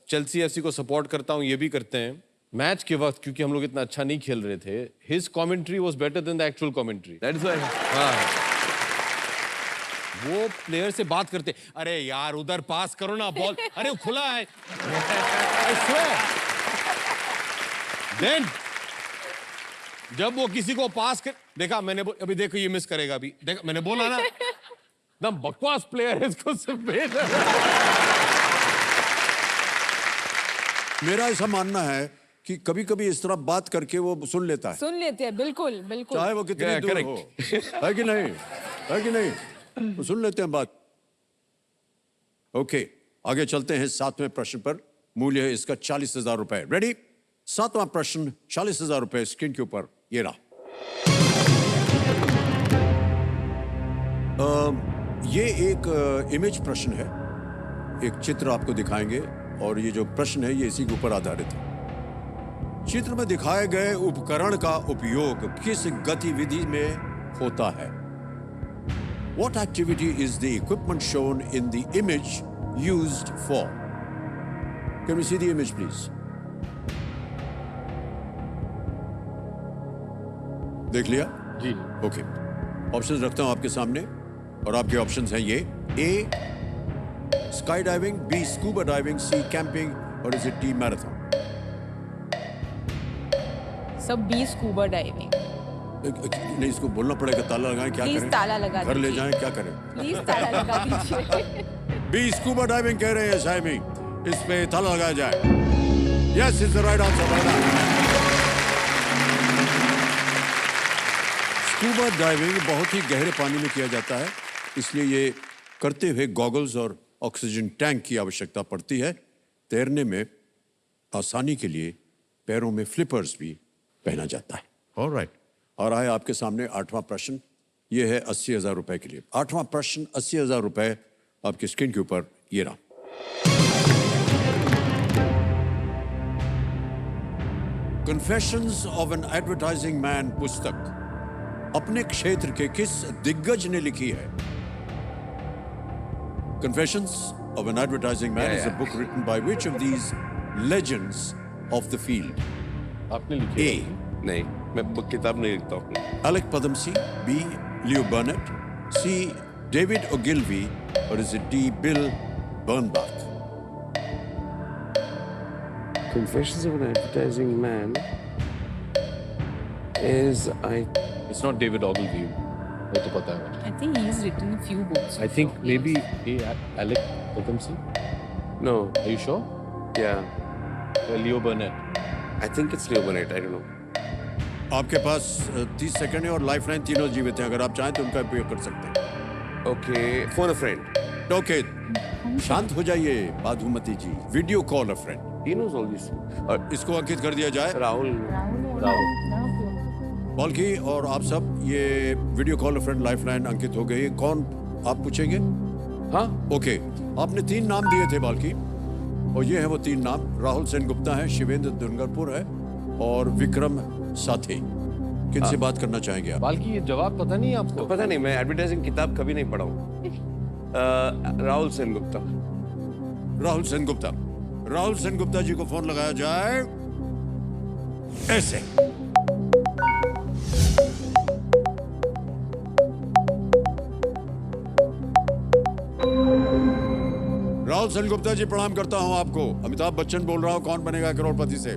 चेल्सी एफसी को सपोर्ट करता हूं, ये भी करते हैं। मैच के वक्त क्योंकि हम लोग इतना अच्छा नहीं खेल रहे थे, his commentary was better than the actual commentary. That is why. हाँ, वो प्लेयर से बात करते, अरे यार उधर पास करो ना बॉल, अरे वो खुला है। I swear. Then जब वो किसी को पास कर, देखा मैंने अभी देखो ये मिस करेगा अभी, देखा मैंने बोला ना, ना बकवास प्लेयर है, इसको सिर्फ भेज। मेरा ऐसा मानना है कि कभी कभी इस तरह बात करके वो सुन लेता है, सुन लेते हैं, बिल्कुल बिल्कुल। चाहे वो कितनी Yeah, दूर हो। है कि नहीं? है कि नहीं? वो सुन लेते हैं बात। ओके, आगे चलते हैं 7वें प्रश्न पर। मूल्य है इसका 40,000 रुपए। रेडी? 7वां प्रश्न 40,000 रुपए स्क्रीन के ऊपर ये रहा। ये एक इमेज प्रश्न है, एक चित्र आपको दिखाएंगे और ये जो प्रश्न है ये इसी के ऊपर आधारित है। चित्र में दिखाए गए उपकरण का उपयोग किस गतिविधि में होता है? What activity is the equipment shown in the image used for? Can we see the image, please? देख लिया? जी। ओके, ऑप्शंस रखता हूं आपके सामने और आपके ऑप्शंस हैं ये: A sky diving, B scuba diving, C camping और इज इट डी मैराथन? सब बी स्कूबा डाइविंग। नहीं, इसको बोलना पड़ेगा, ताला लगाएं, क्या Please करें? ताला लगा घर ले दीजिए। जाएं, क्या करें? प्लीज ताला लगा दीजिए। बी स्कूबा डाइविंग कह रहे हैं साइमी, इस पे ताला लगाया जाए। Yes is the right answer. Scuba diving बहुत ही गहरे पानी में किया जाता है, इसलिए ये करते हुए गॉगल्स और ऑक्सीजन टैंक की आवश्यकता पड़ती है। तैरने में आसानी के लिए पैरों में फ्लिपर्स भी पहना जाता है। ऑलराइट, और आए आपके सामने 8वां प्रश्न। ये है 80,000 रुपए के लिए। 8वां प्रश्न 80,000 रुपए आपकी स्क्रीन के ऊपर ये रहा। Confessions of an advertising man पुस्तक अपने क्षेत्र के किस दिग्गज ने लिखी है? Confessions of an Advertising Man is a book written by which of these legends of the field? आपने लिखी A. नहीं, मैं किताब नहीं लिखता हूँ। Alec Padamsee, B. Leo Burnett, C. David Ogilvy, or is it D. Bill Bernbach? Confessions of an Advertising Man is It's not David Ogilvy, वो तो पता है मुझे। I think he's written a few books. I think maybe Alec Padamsee. no, Are you sure? yeah, Leo Burnett. I think it's Leo Burnett. I don't know. आपके पास 30 second है और lifeline तीनों जीवित हैं, अगर आप चाहें तो उनका उपयोग कर सकते हैं। Okay, phone a friend. Okay, शांत हो जाइए Badhumati ji. Video call a friend, He knows all these things. और इसको अंकित कर दिया जाए। Rahul. बाल्की और आप सब, ये वीडियो कॉल फ्रेंड लाइफलाइन अंकित हो गई। कौन आप पूछेंगे? हाँ? ओके, आपने 3 नाम दिए थे बाल्की, और ये है वो 3 नाम। राहुल सेनगुप्ता है, शिवेंद्र दुर्गापुर है और विक्रम साथी। किनसे बात करना चाहेंगे आप? बाल्की ये जवाब पता नहीं है आपको? पता नहीं, मैं एडवर्टाइजिंग किताब कभी नहीं पढ़ा हूँ। राहुल सेनगुप्ता। राहुल सेनगुप्ता। राहुल सेनगुप्ता जी को फोन लगाया जाए ऐसे। राहुल सेनगुप्ता जी, प्रणाम करता हूं आपको। अमिताभ बच्चन बोल रहा हूं, कौन बनेगा करोड़पति से।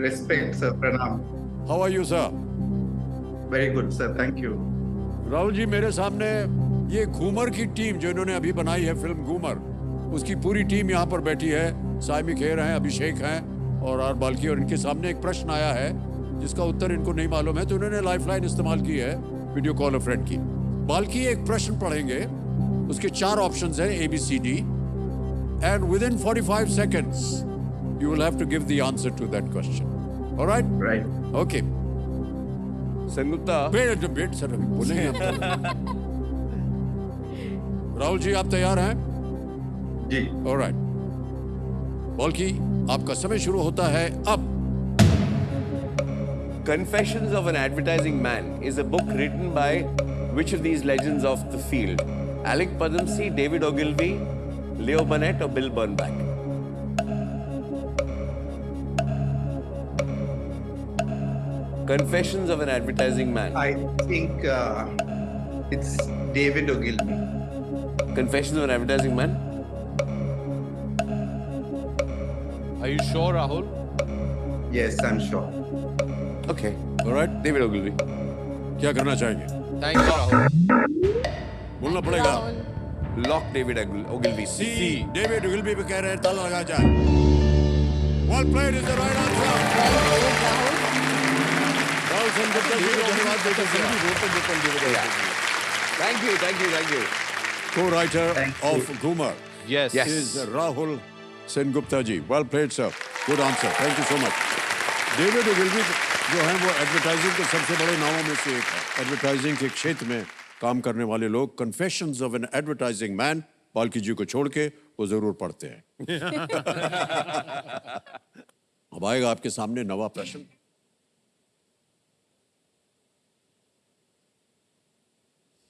Respect, sir. Pranam. How are you sir? Very good, sir. Thank you. Rahul ji, मेरे सामने ये घूमर की टीम जो इन्होंने अभी बनाई है फिल्म घूमर, उसकी पूरी टीम यहाँ पर बैठी है। साइमी खेर हैं, अभिषेक हैं और आर बाल्की, और इनके सामने एक प्रश्न आया है जिसका उत्तर इनको नहीं मालूम है, तो इन्होंने लाइफलाइन इस्तेमाल की है, वीडियो कॉल अ फ्रेंड की। बाल्की एक प्रश्न पढ़ेंगे, उसके 4 ऑप्शंस हैं ABCD, and within 45 seconds you will have to give the answer to that question. All right? Right. Okay. Sengupta. Wait sir, अभी बोलेंगे आप। राहुल जी, आप तैयार हैं? जी. All right. बाल्की, आपका समय शुरू होता है अब। Confessions of an Advertising Man is a book written by which of these legends of the field? Alec Padamsee, David Ogilvy, Leo Burnett, or Bill Bernbach? Confessions of an Advertising Man. I think it's David Ogilvy. Confessions of an Advertising Man? Are you sure, Rahul? Yes, I'm sure. Okay. All right. David Ogilvy. क्या करना चाहेंगे? Thank you, Rahul. बोलना पड़ेगा। Lock David Ogilvy. सी, David Ogilvy भी कह रहे हैं, ताला लगा जाए। Well played is the right answer. Well played, Rahul. Rahul Sengupta जी को धन्यवाद देते हैं। Thank you, thank you, thank you. Co-writer Thank you. of Ghumar Yes. Yes. is Rahul Sengupta ji. Well played, sir. Good answer. Thank you so much. David Ogilvy जो हैं वो advertising के सबसे बड़े नामों में से एक है। एडवर्टाइजिंग के क्षेत्र में काम करने वाले लोग confessions of an advertising man Balki ji को छोड़ के वो जरूर पढ़ते हैं। अब आएगा आपके सामने नवा प्रश्न।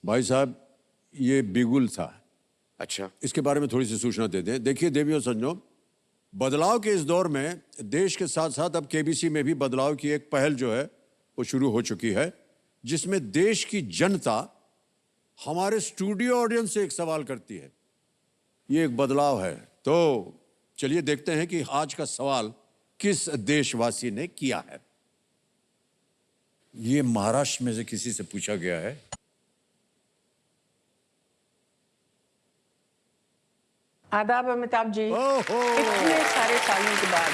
भाई साहब, ये बिगुल था, अच्छा, इसके बारे में थोड़ी सी सूचना दे दें। देखिए देवी और संजो, बदलाव के इस दौर में देश के साथ साथ अब केबीसी में भी बदलाव की एक पहल जो है वो शुरू हो चुकी है, जिसमें देश की जनता हमारे स्टूडियो ऑडियंस से एक सवाल करती है। ये एक बदलाव है, तो चलिए देखते हैं कि आज का सवाल किस देशवासी ने किया है। ये महाराष्ट्र में से किसी से पूछा गया है। आदाब अमिताभ जी, ओहो। इतने सारे सालों के बाद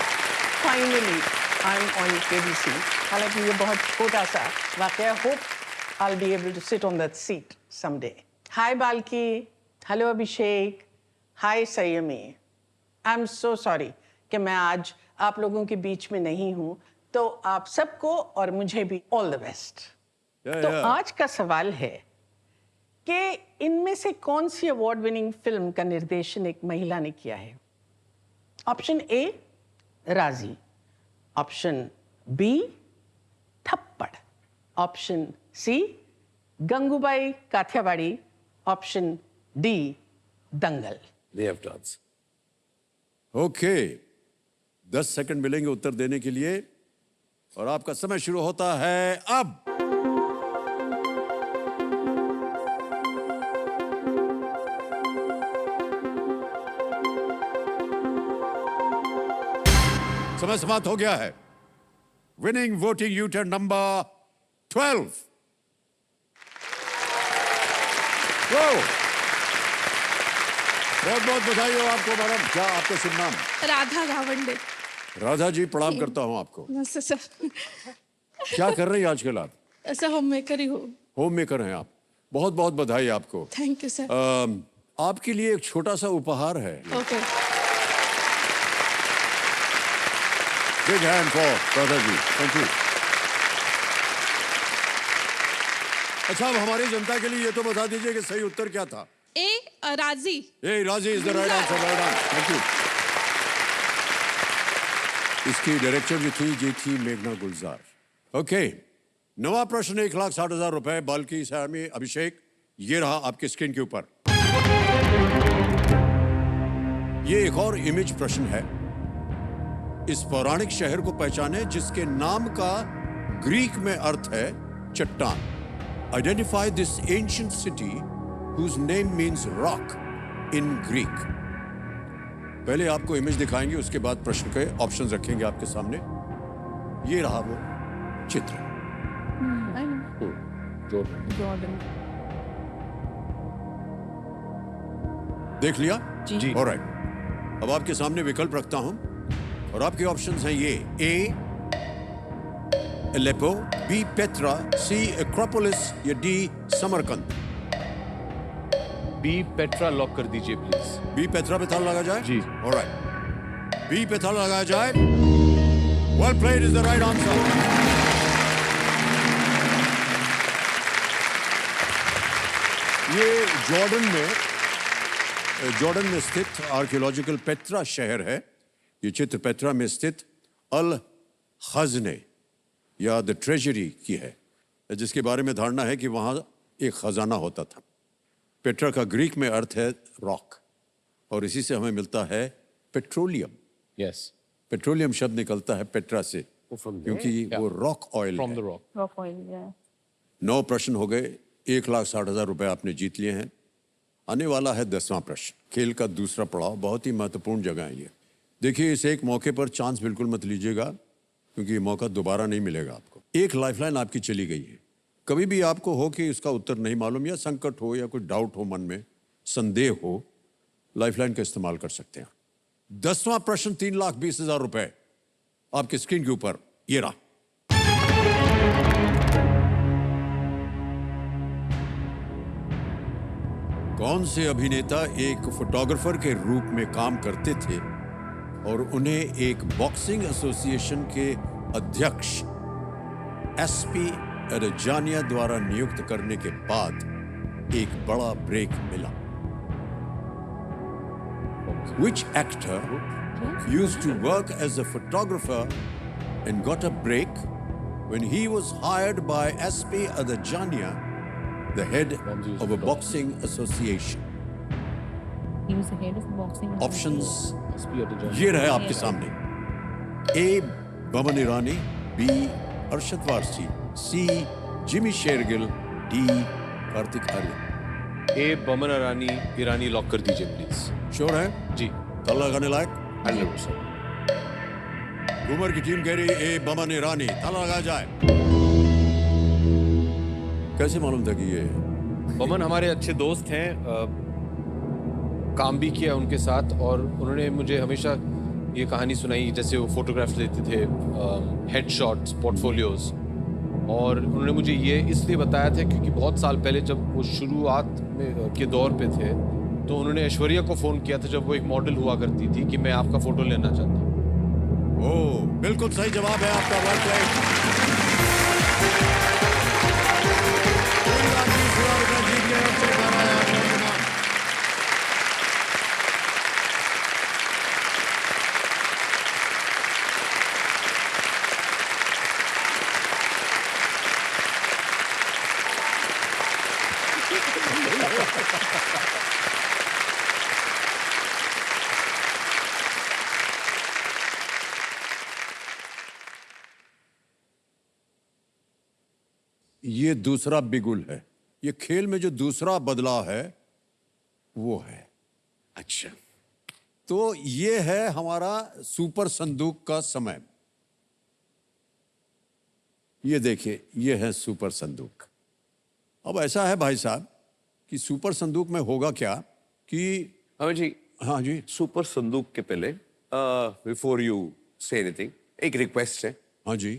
finally I am on KBC. हालांकि ये बहुत छोटा सा वाकया, hope I be able to sit on that seat someday. Hi Balki, hello Abhishek, hi Saiyami. I am so sorry कि मैं आज आप लोगों के बीच में नहीं हूँ, तो आप सबको और मुझे भी ऑल द बेस्ट। तो आज का सवाल है कि इनमें से कौन सी अवार्ड विनिंग फिल्म का निर्देशन एक महिला ने किया है? Option A Raazi, option B Thappad, option C Gangubai Kathiawadi, option D Dangal. Devdas. Okay, 10 second मिलेंगे उत्तर देने के लिए और आपका समय शुरू होता है अब। समय समाप्त हो गया है। विनिंग वोटिंग यूटर नंबर 12। बहुत बहुत बधाई हो आपको मैडम। क्या आपका शुभ नाम? राधा गावंडे। राधा जी, प्रणाम करता हूं आपको। नमस्ते सर। क्या कर रही हैं आजकल आप? ऐसा होम मेकर ही हो। होम मेकर हैं आप। बहुत बहुत बधाई आपको। Thank you sir. आपके लिए एक छोटा सा उपहार है। Okay. Big hand for Radha ji. Thank you. अच्छा, अब हमारी जनता के लिए ये तो बता दीजिए कि सही उत्तर क्या था? ए राजी। ए राजी is the right answer. Right answer. Thank you. इसकी डायरेक्टर जो थी ये थी मेघना गुलजार। ओके, नवा प्रश्न 1,60,000 रुपए। बाल्की, सयामी, अभिषेक, ये रहा आपके स्क्रीन के ऊपर। ये एक और इमेज प्रश्न है। इस पौराणिक शहर को पहचाने जिसके नाम का ग्रीक में अर्थ है चट्टान। Identify this ancient city whose name means rock in Greek. पहले आपको इमेज दिखाएंगे, उसके बाद प्रश्न के ऑप्शंस रखेंगे आपके सामने। ये रहा वो चित्र। जॉर्डन। देख लिया? जी। ऑलराइट, अब आपके सामने विकल्प रखता हूं और आपके ऑप्शंस हैं ये। A Aleppo, B Petra, C Acropolis या D Samarkand. B Petra lock कर दीजिए प्लीज। बी पेट्रा पे ताला लगा जाए? जी। ऑलराइट, बी पे ताला लगाया जाए। Well played is the right answer. ये जॉर्डन में स्थित आर्कियोलॉजिकल पेट्रा शहर है। ये चित्र पेट्रा में स्थित अल खजने या द ट्रेजरी की है, जिसके बारे में धारणा है कि वहां एक खजाना होता था। पेट्रा का ग्रीक में अर्थ है रॉक और इसी से हमें मिलता है पेट्रोलियम। यस, पेट्रोलियम शब्द निकलता है पेट्रा से, क्योंकि वो रॉक ऑयल फ्रॉम है। The rock. Rock oil. 9 प्रश्न हो गए, 1,60,000 रुपए आपने जीत लिए हैं। आने वाला है 10वां प्रश्न, खेल का दूसरा पड़ाव। बहुत ही महत्वपूर्ण जगह है ये। देखिए, इस एक मौके पर चांस बिल्कुल मत लीजिएगा, क्योंकि ये मौका दोबारा नहीं मिलेगा आपको। एक लाइफलाइन आपकी चली गई है। कभी भी आपको हो कि इसका उत्तर नहीं मालूम या संकट हो या कोई डाउट हो, मन में संदेह हो, लाइफलाइन का इस्तेमाल कर सकते हैं। 10वां प्रश्न 3,20,000 रुपए। आपकी स्क्रीन के ऊपर ये रहा। कौन से अभिनेता एक फोटोग्राफर के रूप में काम करते थे और उन्हें एक बॉक्सिंग एसोसिएशन के अध्यक्ष एसपी एडजानिया द्वारा नियुक्त करने के बाद एक बड़ा ब्रेक मिला? Which actor used to work as a photographer and got a break when he was hired by SP Adajania, the head of a boxing association? He was the head of boxing. Options ये रहे आपके सामने। A. Boman Irani, B. Arshad Warsi, C. Jimmy Shergill, D. Kartik Aaryan. A Boman Irani lock कर दीजिए please. Sure है जी। ताला लगाने लायक? 100%। घूमर की टीम कह रही ए बमन ईरानी, ताला लगाया जाए। कैसे मालूम था कि ये बमन हमारे अच्छे दोस्त हैं, काम भी किया उनके साथ, और उन्होंने मुझे हमेशा ये कहानी सुनाई, जैसे वो फोटोग्राफ्स लेते थे, हेडशॉट्स, पोर्टफोलियोज, और उन्होंने मुझे ये इसलिए बताया था क्योंकि बहुत साल पहले जब वो शुरुआत में के दौर पे थे तो उन्होंने ऐश्वर्या को फ़ोन किया था जब वो एक मॉडल हुआ करती थी कि मैं आपका फ़ोटो लेना चाहता हूँ। ओह, बिल्कुल सही जवाब है आपका। Work right. 3,20,000 रुपए जीत गए हैं। चेक आ रहा है आपका नाम। ये दूसरा बिगुल है। ये खेल में जो दूसरा बदलाव है वो है। अच्छा, तो ये है हमारा सुपर संदूक का समय। ये देखिए, ये है सुपर संदूक। अब ऐसा है भाई साहब कि सुपर संदूक में होगा क्या कि अमित जी, हाँ जी, सुपर संदूक के पहले बिफोर यू से एनीथिंग, एक रिक्वेस्ट है। हाँ जी,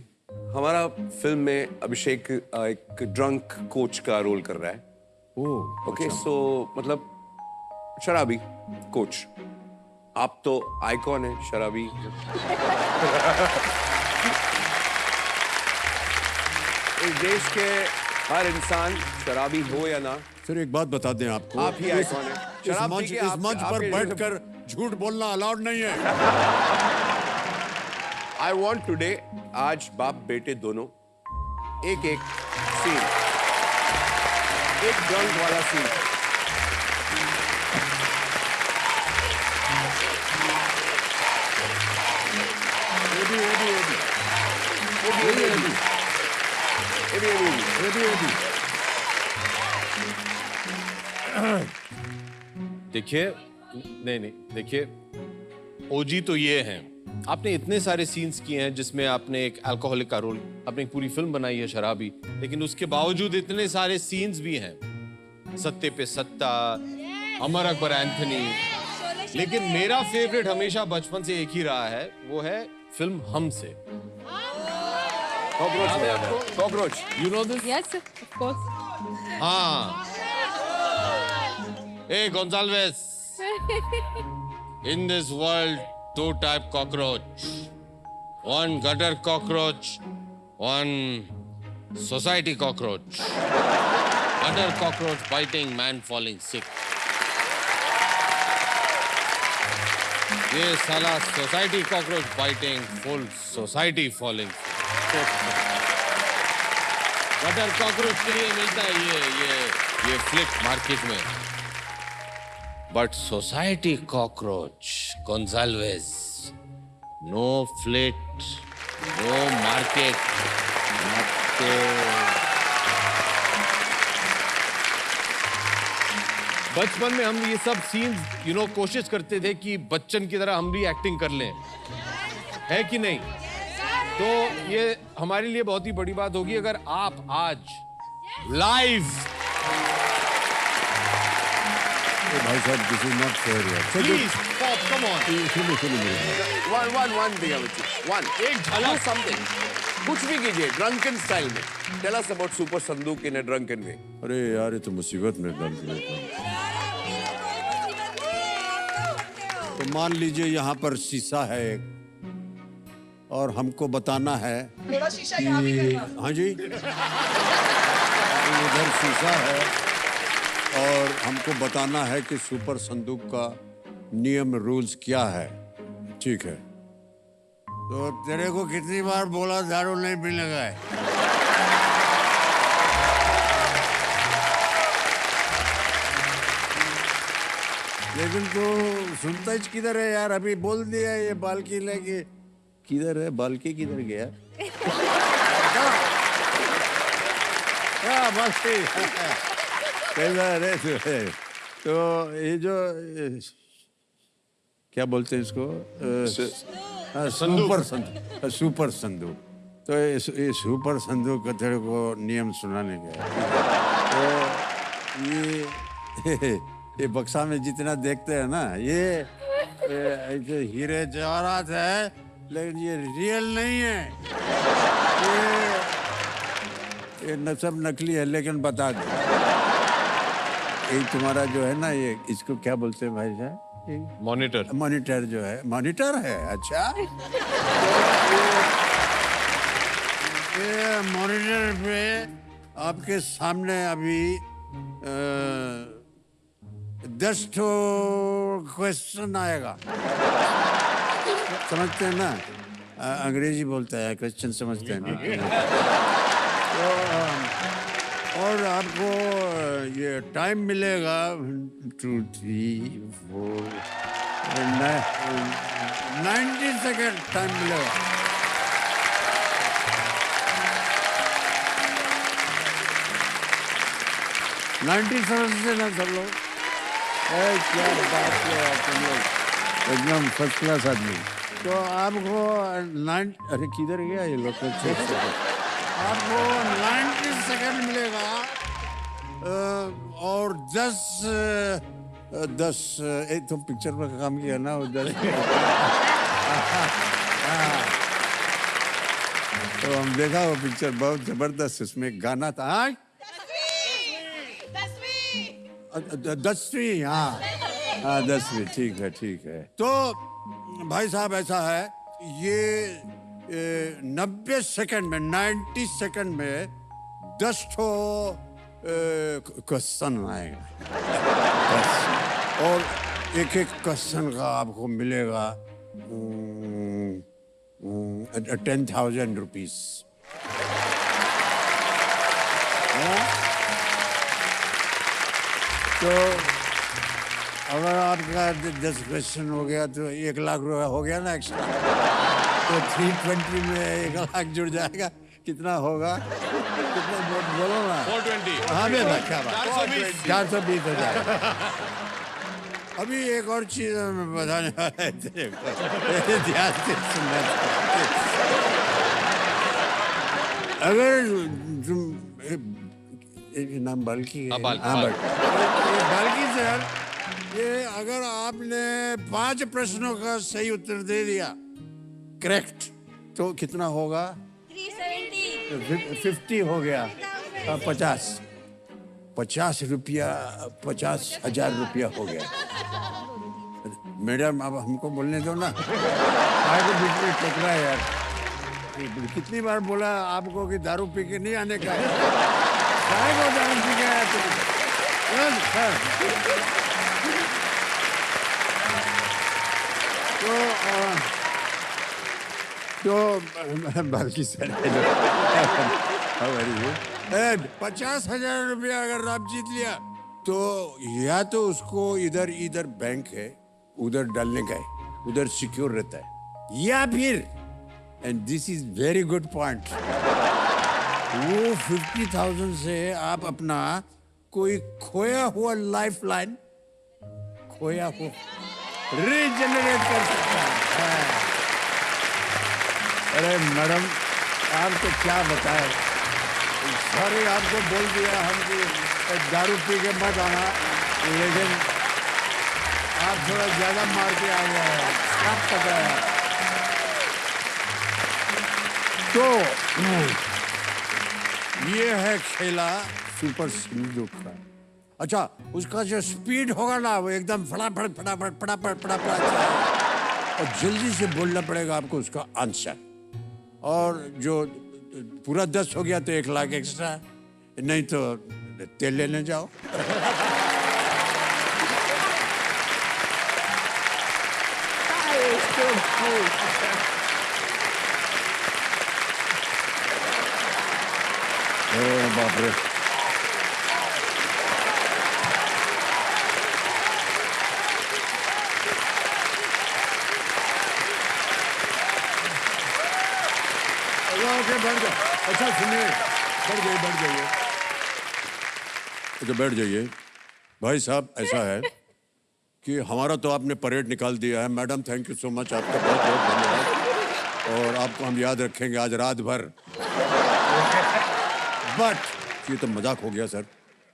हमारा फिल्म में अभिषेक एक ड्रंक कोच का रोल कर रहा है। ओह, ओके, सो मतलब शराबी कोच। आप तो आइकॉन है शराबी। इस देश के हर इंसान शराबी हो या ना, फिर एक बात बता दें आपको, आप ही आइकॉन है। इस मंच पर बैठकर झूठ बोलना अलाउड नहीं है। आई वॉन्ट टुडे, आज बाप बेटे दोनों एक एक सीन, एक ड्रंक वाला सीन। देखिए, नहीं, देखिए, ओजी तो ये हैं। आपने इतने सारे सीन्स किए हैं जिसमें आपने एक अल्कोहलिक का रोल, आपने एक पूरी फिल्म बनाई है शराबी, लेकिन उसके बावजूद इतने सारे सीन्स भी हैं। सत्ते पे सत्ता, अमर अकबर एंथनी, लेकिन मेरा फेवरेट हमेशा बचपन से एक ही रहा है, वो है फिल्म हम से। Cockroach, you know this? Yes, of course. हाँ। Hey Gonzalez, in this world, two type cockroach. One gutter cockroach, one society cockroach. Gutter cockroach biting, man falling sick. ये साला society cockroach biting, full society falling sick. Gutter cockroach के लिए मिलता है ये flip market में। But society cockroach, Gonzalez, no flit, no market, nothing. बचपन में हम ये सब सीन्स कोशिश करते थे कि बच्चन की तरह हम भी एक्टिंग कर लें, है कि नहीं? तो ये हमारे लिए बहुत ही बड़ी बात होगी अगर आप आज लाइव भाई साहब दिस इज नॉट फेयर यार। Please pop come on. सुनो सुनो मेरी बात। One thing I would say. One. एक झलक। Something. कुछ भी कीजिए drunken style में. Tell us about Super Sanduk in a drunken way. अरे यार ये तो मुसीबत में डाल दिया। तो मान लीजिए यहाँ पर शीशा है एक, और हमको बताना है कि हाँ जी इधर शीशा है और हमको बताना है कि सुपर संदूक का नियम रूल्स क्या है। ठीक है, तो तेरे को कितनी बार बोला दारू नहीं पीने का है? लेकिन तो सुनता ही किधर है यार? अभी बोल दिया ये बाल्की लेके। किधर है बाल्की? किधर गया? क्या बाल्की? कैसा रे तो ये जो क्या बोलते हैं इसको? सुपर संदूक। तो ये सुपर संदूक का तेरे को नियम सुनाने का तो ये बक्सा में जितना देखते हैं ना ये हीरे जवाहरात है, लेकिन ये रियल नहीं है। ये सब नकली है। लेकिन बता दो ये तुम्हारा जो है ना ये इसको क्या बोलते हैं भाई साहब? मॉनिटर। मॉनिटर जो है, मॉनिटर है। अच्छा ये मॉनिटर पे आपके सामने अभी 10 क्वेश्चन आएगा। समझते हैं ना? अंग्रेजी बोलता है, क्वेश्चन समझते हैं ना? तो और आपको ये टाइम मिलेगा 2, 3, 4, 90 सेकेंड टाइम मिलेगा। समझते ना सब लोग? क्या बात है तुम लोग, एकदम फर्स्ट क्लास आदमी। तो आपको अरे किधर गया ये लोग? आपको 90 सेकंड मिलेगा और 10 एक तो पिक्चर में काम किया ना उधर। तो हम देखा वो पिक्चर बहुत जबरदस्त, उसमें गाना था। 10वीं, हाँ 10वीं, ठीक है। तो भाई साहब ऐसा है ये 90 सेकंड में 90 सेकंड में 10 क्वेश्चन आएगा और एक क्वेश्चन का आपको मिलेगा 10,000 रुपीज। तो अगर आपका 10 क्वेश्चन हो गया तो 1 लाख रुपया हो गया ना एक्स्ट्रा। तो 320 में 1 लाख जुड़ जाएगा। कितना होगा? कितना बोलो ना? 420। हाँ बेटा क्या बात? 420 420,000। अभी एक और चीज मैं बताने वाला है तेरे को, ध्यान से सुनना। अगर तुम नाम बाल्की है? बाल्की सर, ये अगर आपने 5 प्रश्नों का सही उत्तर दे दिया करेक्ट तो कितना होगा? 50 हो गया। 50 रुपया, 50,000 रुपया हो गया। मैडम अब हमको बोलने दो ना। आए तो बीच में टकरा यार। कितनी बार बोला आपको कि दारू पी के नहीं आने का है? को दारू पी के आया तो बाकी सर 50,000 रुपया अगर आप जीत लिया तो या तो उसको इधर बैंक है उधर डालने का है, उधर सिक्योर रहता है, या फिर and this is very good point, वो 50,000 से आप अपना कोई खोया हुआ लाइफलाइन रीजनरेट कर सकते हैं। अरे मैडम आपको क्या बताएं, सारे आपको बोल दिया हम कि दारू पी के मत आना, लेकिन थोड़ा ज्यादा मार के आ गया है, सब पता है। तो ये है खेला सुपर संदूक का। अच्छा, उसका जो स्पीड होगा ना वो एकदम फटाफट फटाफट फटाफट फटाफट, और जल्दी से बोलना पड़ेगा आपको उसका आंसर। और जो पूरा 10 हो गया तो 1 लाख एक्स्ट्रा, नहीं तो तेल लेने जाओ। बाप रे, बैठ जाओ। अच्छा सुनिए, बैठ जाइए। तो बैठ जाइए भाई साहब। ऐसा है कि हमारा तो आपने परेड निकाल दिया है। Madam thank you so much, आपका बहुत बहुत धन्यवाद, और आपको हम याद रखेंगे आज रात भर। बट ये तो मजाक हो गया सर,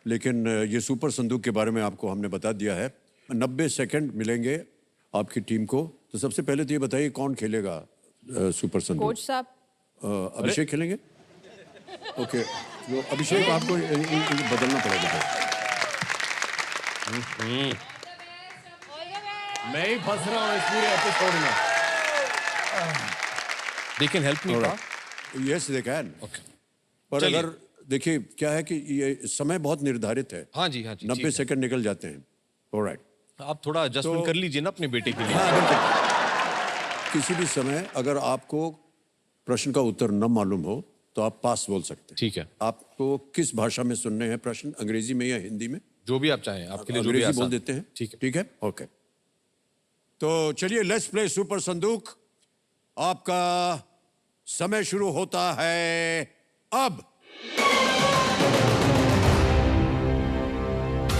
लेकिन ये सुपर संदूक के बारे में आपको हमने बता दिया है। 90 सेकंड मिलेंगे आपकी टीम को। तो सबसे पहले तो ये बताइए कौन खेलेगा सुपर संदूक? कोच साहब। अभिषेक खेलेंगे? ओके, तो अभिषेक आपको बदलना पड़ेगा। मैं ही फंस रहा हूँ इस पूरे एपिसोड में। They can help me, का? Yes, they can. Okay. पर चलिए। अगर देखिए क्या है कि ये समय बहुत निर्धारित है। हाँ जी, हाँ जी। 90 सेकंड निकल जाते हैं। ऑलराइट। आप थोड़ा एडजस्टमेंट कर लीजिए ना अपने बेटे के लिए। हाँ बिल्कुल। किसी भी समय अगर आपको प्रश्न का उत्तर न मालूम हो तो आप पास बोल सकते हैं। ठीक है। आपको किस भाषा में सुनने हैं प्रश्न, अंग्रेजी में या हिंदी में? जो भी आप चाहें, आपके लिए जो भी अंग्रेजी आसान। बोल देते हैं। ठीक है। ठीक है, ओके। तो चलिए लेट्स प्ले सुपर संदूक। आपका समय शुरू होता है अब।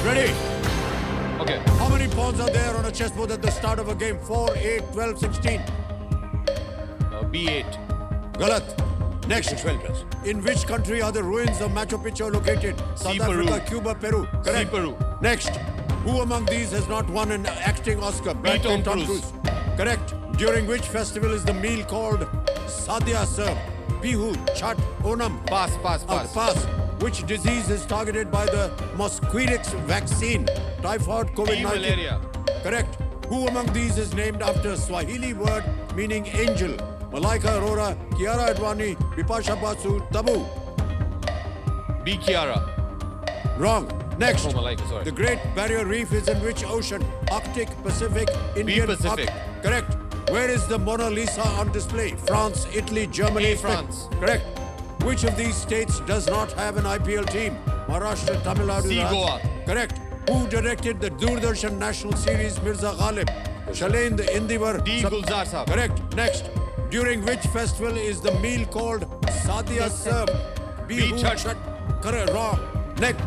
Ready? Okay. How many pawns are there on a chessboard at the start of a game? 4, 8, 12, 16. B8. गलत। Next. 12 plus. In which country are the ruins of Machu Picchu located? South Peru. Africa, Cuba, Peru. Correct. Peru. Next. Who among these has not won an acting Oscar? Brad Tom Pitt, Tom Cruise. Correct. During which festival is the meal called Sadhya served? Bihu, Chhat, Onam. Pass, pass, Oh, pass. pass. Which disease is targeted by the Mosquirix vaccine? Typhoid, COVID-19. malaria. Correct. Who among these is named after a Swahili word meaning angel? Malaika Arora, Kiara Advani, Bipasha Basu, Tabu. B. Kiara. Wrong. Next. Oh, Malaika, sorry. The Great Barrier Reef is in which ocean? Arctic, Pacific, Indian. Pacific. Correct. Where is the Mona Lisa on display? France, Italy, Germany. A, France. Correct. Which of these states does not have an IPL team? Maharashtra, Tamil Nadu. C, Raj- Goa. Correct. Who directed the Doordarshan national series Mirza Ghalib? Shalain the Indivar. D. Gulzar Sahab. Correct. Next. During which festival is the meal called Sadhya served? B. Chhat. Correct. Wrong. Next.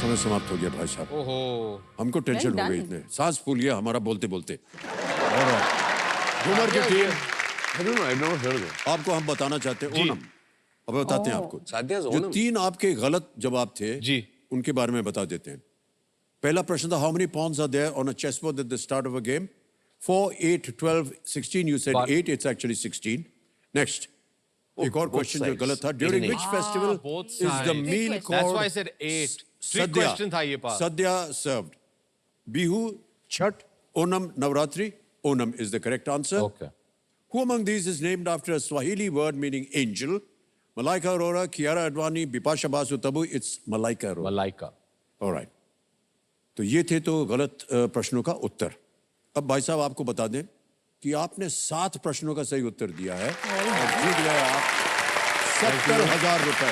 समय समाप्त हो गया भाई साहब। ओहो। हमको tension Well हो गई done. इतने, सांस फूल गया हमारा बोलते बोलते। घूमर की team I don't know. I've never heard of it. आपको हम बताना चाहते हैं ओनम। अब बताते हैं आपको। Sadhya's जो Onam? 3 आपके गलत जवाब थे जी। उनके बारे में बता देते हैं। पहला प्रश्न था how many pawns are there on a chessboard at the start of a game? 4, 8, 12, 16. You said 8. It's actually 16. Next. एक और both क्वेश्चन जो sides. गलत था। Eight During and which eight. festival both is the sides. meal That's called? why I said 8. Trick Sadhya. question था ये पास। Sadhya served. Bihu, Chhat, Onam, Navratri. Onam is the correct answer. Okay. Who among these is named after a Swahili word meaning angel? Malaika Arora, Kiara Advani, Bipasha Basu Tabu. It's Malaika Arora. Malaika. All right. तो ये थे तो गलत प्रश्नों का उत्तर। अब भाई साहब आपको बता दें कि आपने 7 प्रश्नों का सही उत्तर दिया है और जीत गए आप 70,000 रुपए।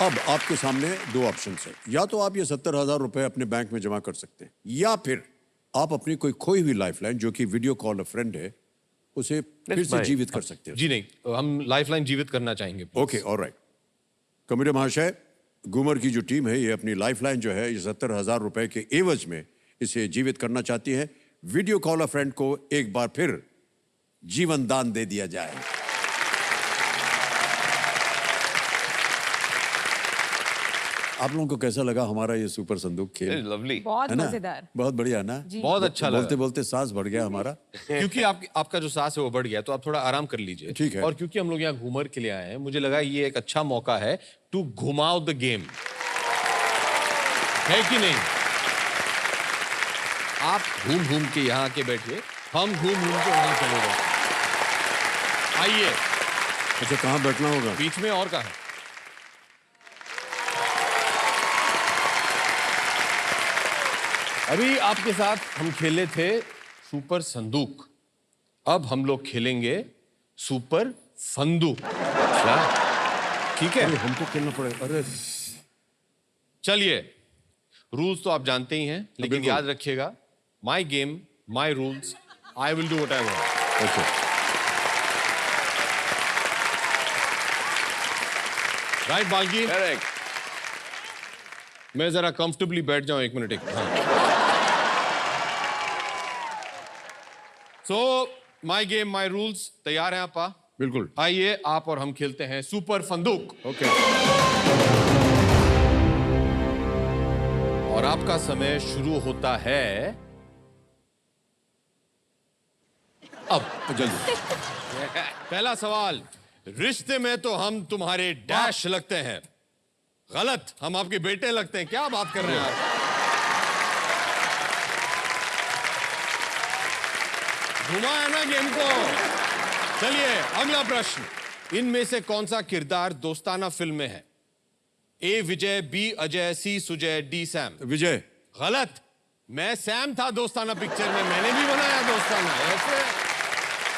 अब आपके सामने 2 ऑप्शन है, या तो आप ये 70,000 रुपए अपने बैंक में जमा कर सकते हैं, या फिर आप अपनी कोई खोई हुई लाइफलाइन जो कि वीडियो कॉल अ फ्रेंड है उसे फिर से buy. जीवित कर सकते हैं। जी नहीं, हम लाइफलाइन जीवित करना चाहेंगे। Okay, alright. कमेटी महाशय, घूमर की जो टीम है ये अपनी लाइफलाइन जो है ये 70,000 रुपए के एवज में इसे जीवित करना चाहती है। वीडियो कॉल अ फ्रेंड को एक बार फिर जीवन दान दे दिया जाए। आप लोगों को कैसा लगा हमारा ये सुपर संदूक खेल? लवली। बहुत है ना? मजेदार। बहुत बढ़िया ना? बहुत अच्छा लगा। बोलते बोलते सांस बढ़ गया हमारा। क्योंकि आपका जो सांस है वो बढ़ गया, तो आप थोड़ा आराम कर लीजिए। ठीक है। और क्योंकि हम लोग यहाँ घूमर के लिए आए हैं, मुझे लगा ये एक अच्छा मौका है टू घुमाओ द गेम, है कि नहीं? आप घूम घूम के यहाँ आके बैठिए, हम घूम घूम के वहां चले जाए। आइए। अच्छा, कहाँ बैठना होगा? बीच में और कहाँ? अभी आपके साथ हम खेले थे सुपर संदूक, अब हम लोग खेलेंगे सुपर फंदूक। क्या? ठीक है, अरे हमको खेलना पड़ेगा। अरे चलिए, रूल्स तो आप जानते ही हैं, लेकिन बिल्कुल। याद रखिएगा, my game my rules, I will do what I want. Okay, right Balki? Correct. मैं जरा कंफर्टेबली बैठ जाऊं, एक minute. So my game my rules, तैयार हैं आपा? बिल्कुल। आइए, आप और हम खेलते हैं सुपर फंदूक। ओके, और आपका समय शुरू होता है अब। जल्दी। पहला सवाल, रिश्ते में तो हम तुम्हारे डैश लगते हैं। गलत, हम आपके बेटे लगते हैं। क्या बात कर रहे हैं आप? घुमाया ना गेम को। चलिए, अगला प्रश्न, इनमें से कौन सा किरदार दोस्ताना फिल्म में है? ए विजय, बी अजय, सी सुजय, डी सैम। विजय। गलत, मैं सैम था दोस्ताना पिक्चर में, मैंने भी बनाया दोस्ताना। ऐसे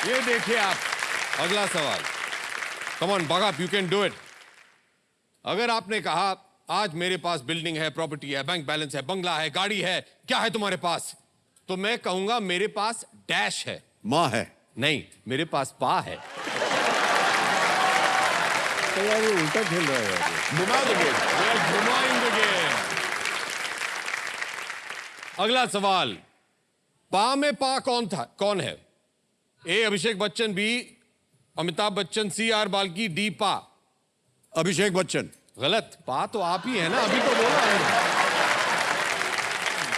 ये देखिए आप। अगला सवाल, कम ऑन बागा, यू कैन डू इट। अगर आपने कहा आज मेरे पास बिल्डिंग है, प्रॉपर्टी है, बैंक बैलेंस है, बंगला है, गाड़ी है, क्या है तुम्हारे पास? तो मैं कहूंगा मेरे पास डैश है। माँ है। नहीं, मेरे पास पा है। तो यार ये उल्टा खेल रहा है यार ये। घुमा द गेम। We are घुमाएं the game। अगला सवाल, पा में पा कौन है? A Abhishek Bachchan, B Amitabh Bachchan, C R Balki, D Paa. Abhishek Bachchan. गलत, पा तो आप ही है ना, अभी तो बोला है।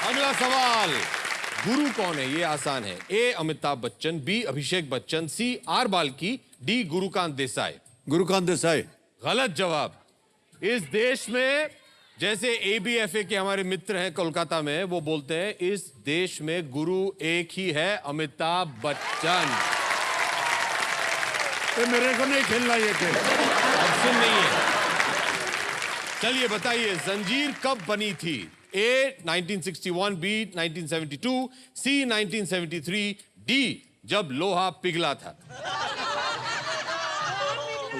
अगला सवाल, गुरु कौन है? ये आसान है। A Amitabh Bachchan, B Abhishek Bachchan, C R Balki, D Gurukant Desai. Gurukant Desai. गलत जवाब। इस देश में, जैसे ABFA के हमारे मित्र हैं कोलकाता में, वो बोलते हैं इस देश में गुरु एक ही है, अमिताभ बच्चन। मेरे को नहीं खेलना ये खेल। ऑप्शन नहीं है। चलिए बताइए, जंजीर कब बनी थी? ए 1961, बी 1972, सी 1973, डी जब लोहा पिघला था।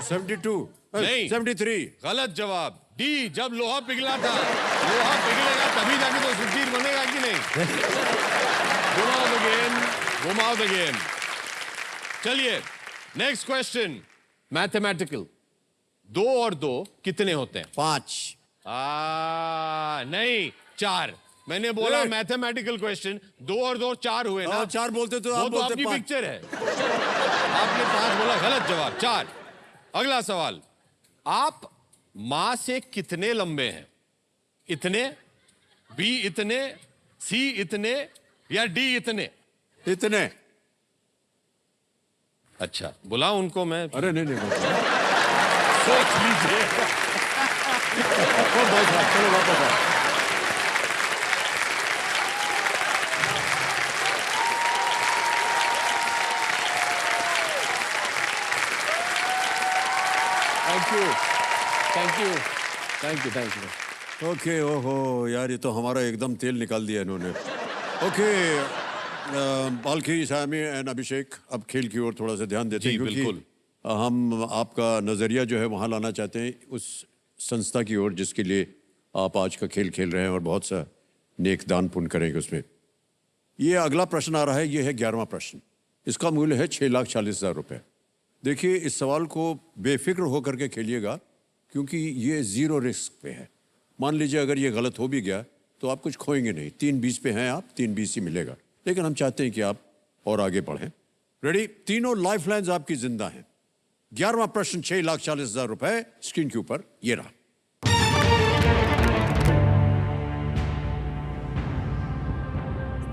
72। नहीं। 73। गलत जवाब। डी जब लोहा पिघला था। लोहा पिघलेगा तभी जाके तो जंजीर बनेगा कि नहीं? घुमाओ द गेम, घुमाओ द गेम। चलिए, नेक्स्ट क्वेश्चन, मैथमेटिकल। 2 और 2 कितने होते हैं? 5। नहीं, 4। मैंने बोला ए! मैथमेटिकल क्वेश्चन, 2 और 2 4 हुए ना। 4 बोलते तो वो आप तो बोलते आपकी 5। पिक्चर है। आपने 5 बोला, गलत जवाब, 4। अगला सवाल, आप मां से कितने लंबे हैं? इतने, बी इतने, सी इतने, या डी इतने? इतने। अच्छा, बुला उनको मैं। अरे नहीं सोच लीजिए। भाई साहब, चलो वापस आओ। Thank you. ओके, ओहो यार, ये तो हमारा एकदम तेल निकाल दिया इन्होंने। ओके, बाल्की, सामी एंड अभिषेक, अब खेल की ओर थोड़ा सा ध्यान देते जी, हैं, क्योंकि बिल्कुल। हम आपका नजरिया जो है वहाँ लाना चाहते हैं उस संस्था की ओर जिसके लिए आप आज का खेल खेल रहे हैं, और बहुत सा नेक दान पुण्य करेंगे उसमें। ये अगला प्रश्न आ रहा है, ये है 11वां प्रश्न। इसका मूल्य है 6,40,000 रुपये। देखिए, इस सवाल को बेफिक्र होकर के खेलिएगा, क्योंकि ये 0 रिस्क पे है। मान लीजिए अगर ये गलत हो भी गया तो आप कुछ खोएंगे नहीं। 3-20 पे हैं आप, 3-20 ही मिलेगा, लेकिन हम चाहते हैं कि आप और आगे बढ़ें। रेडी? तीनों लाइफलाइंस आपकी जिंदा हैं। 11वां प्रश्न, 6,40,000 रुपए स्क्रीन के ऊपर ये रहा।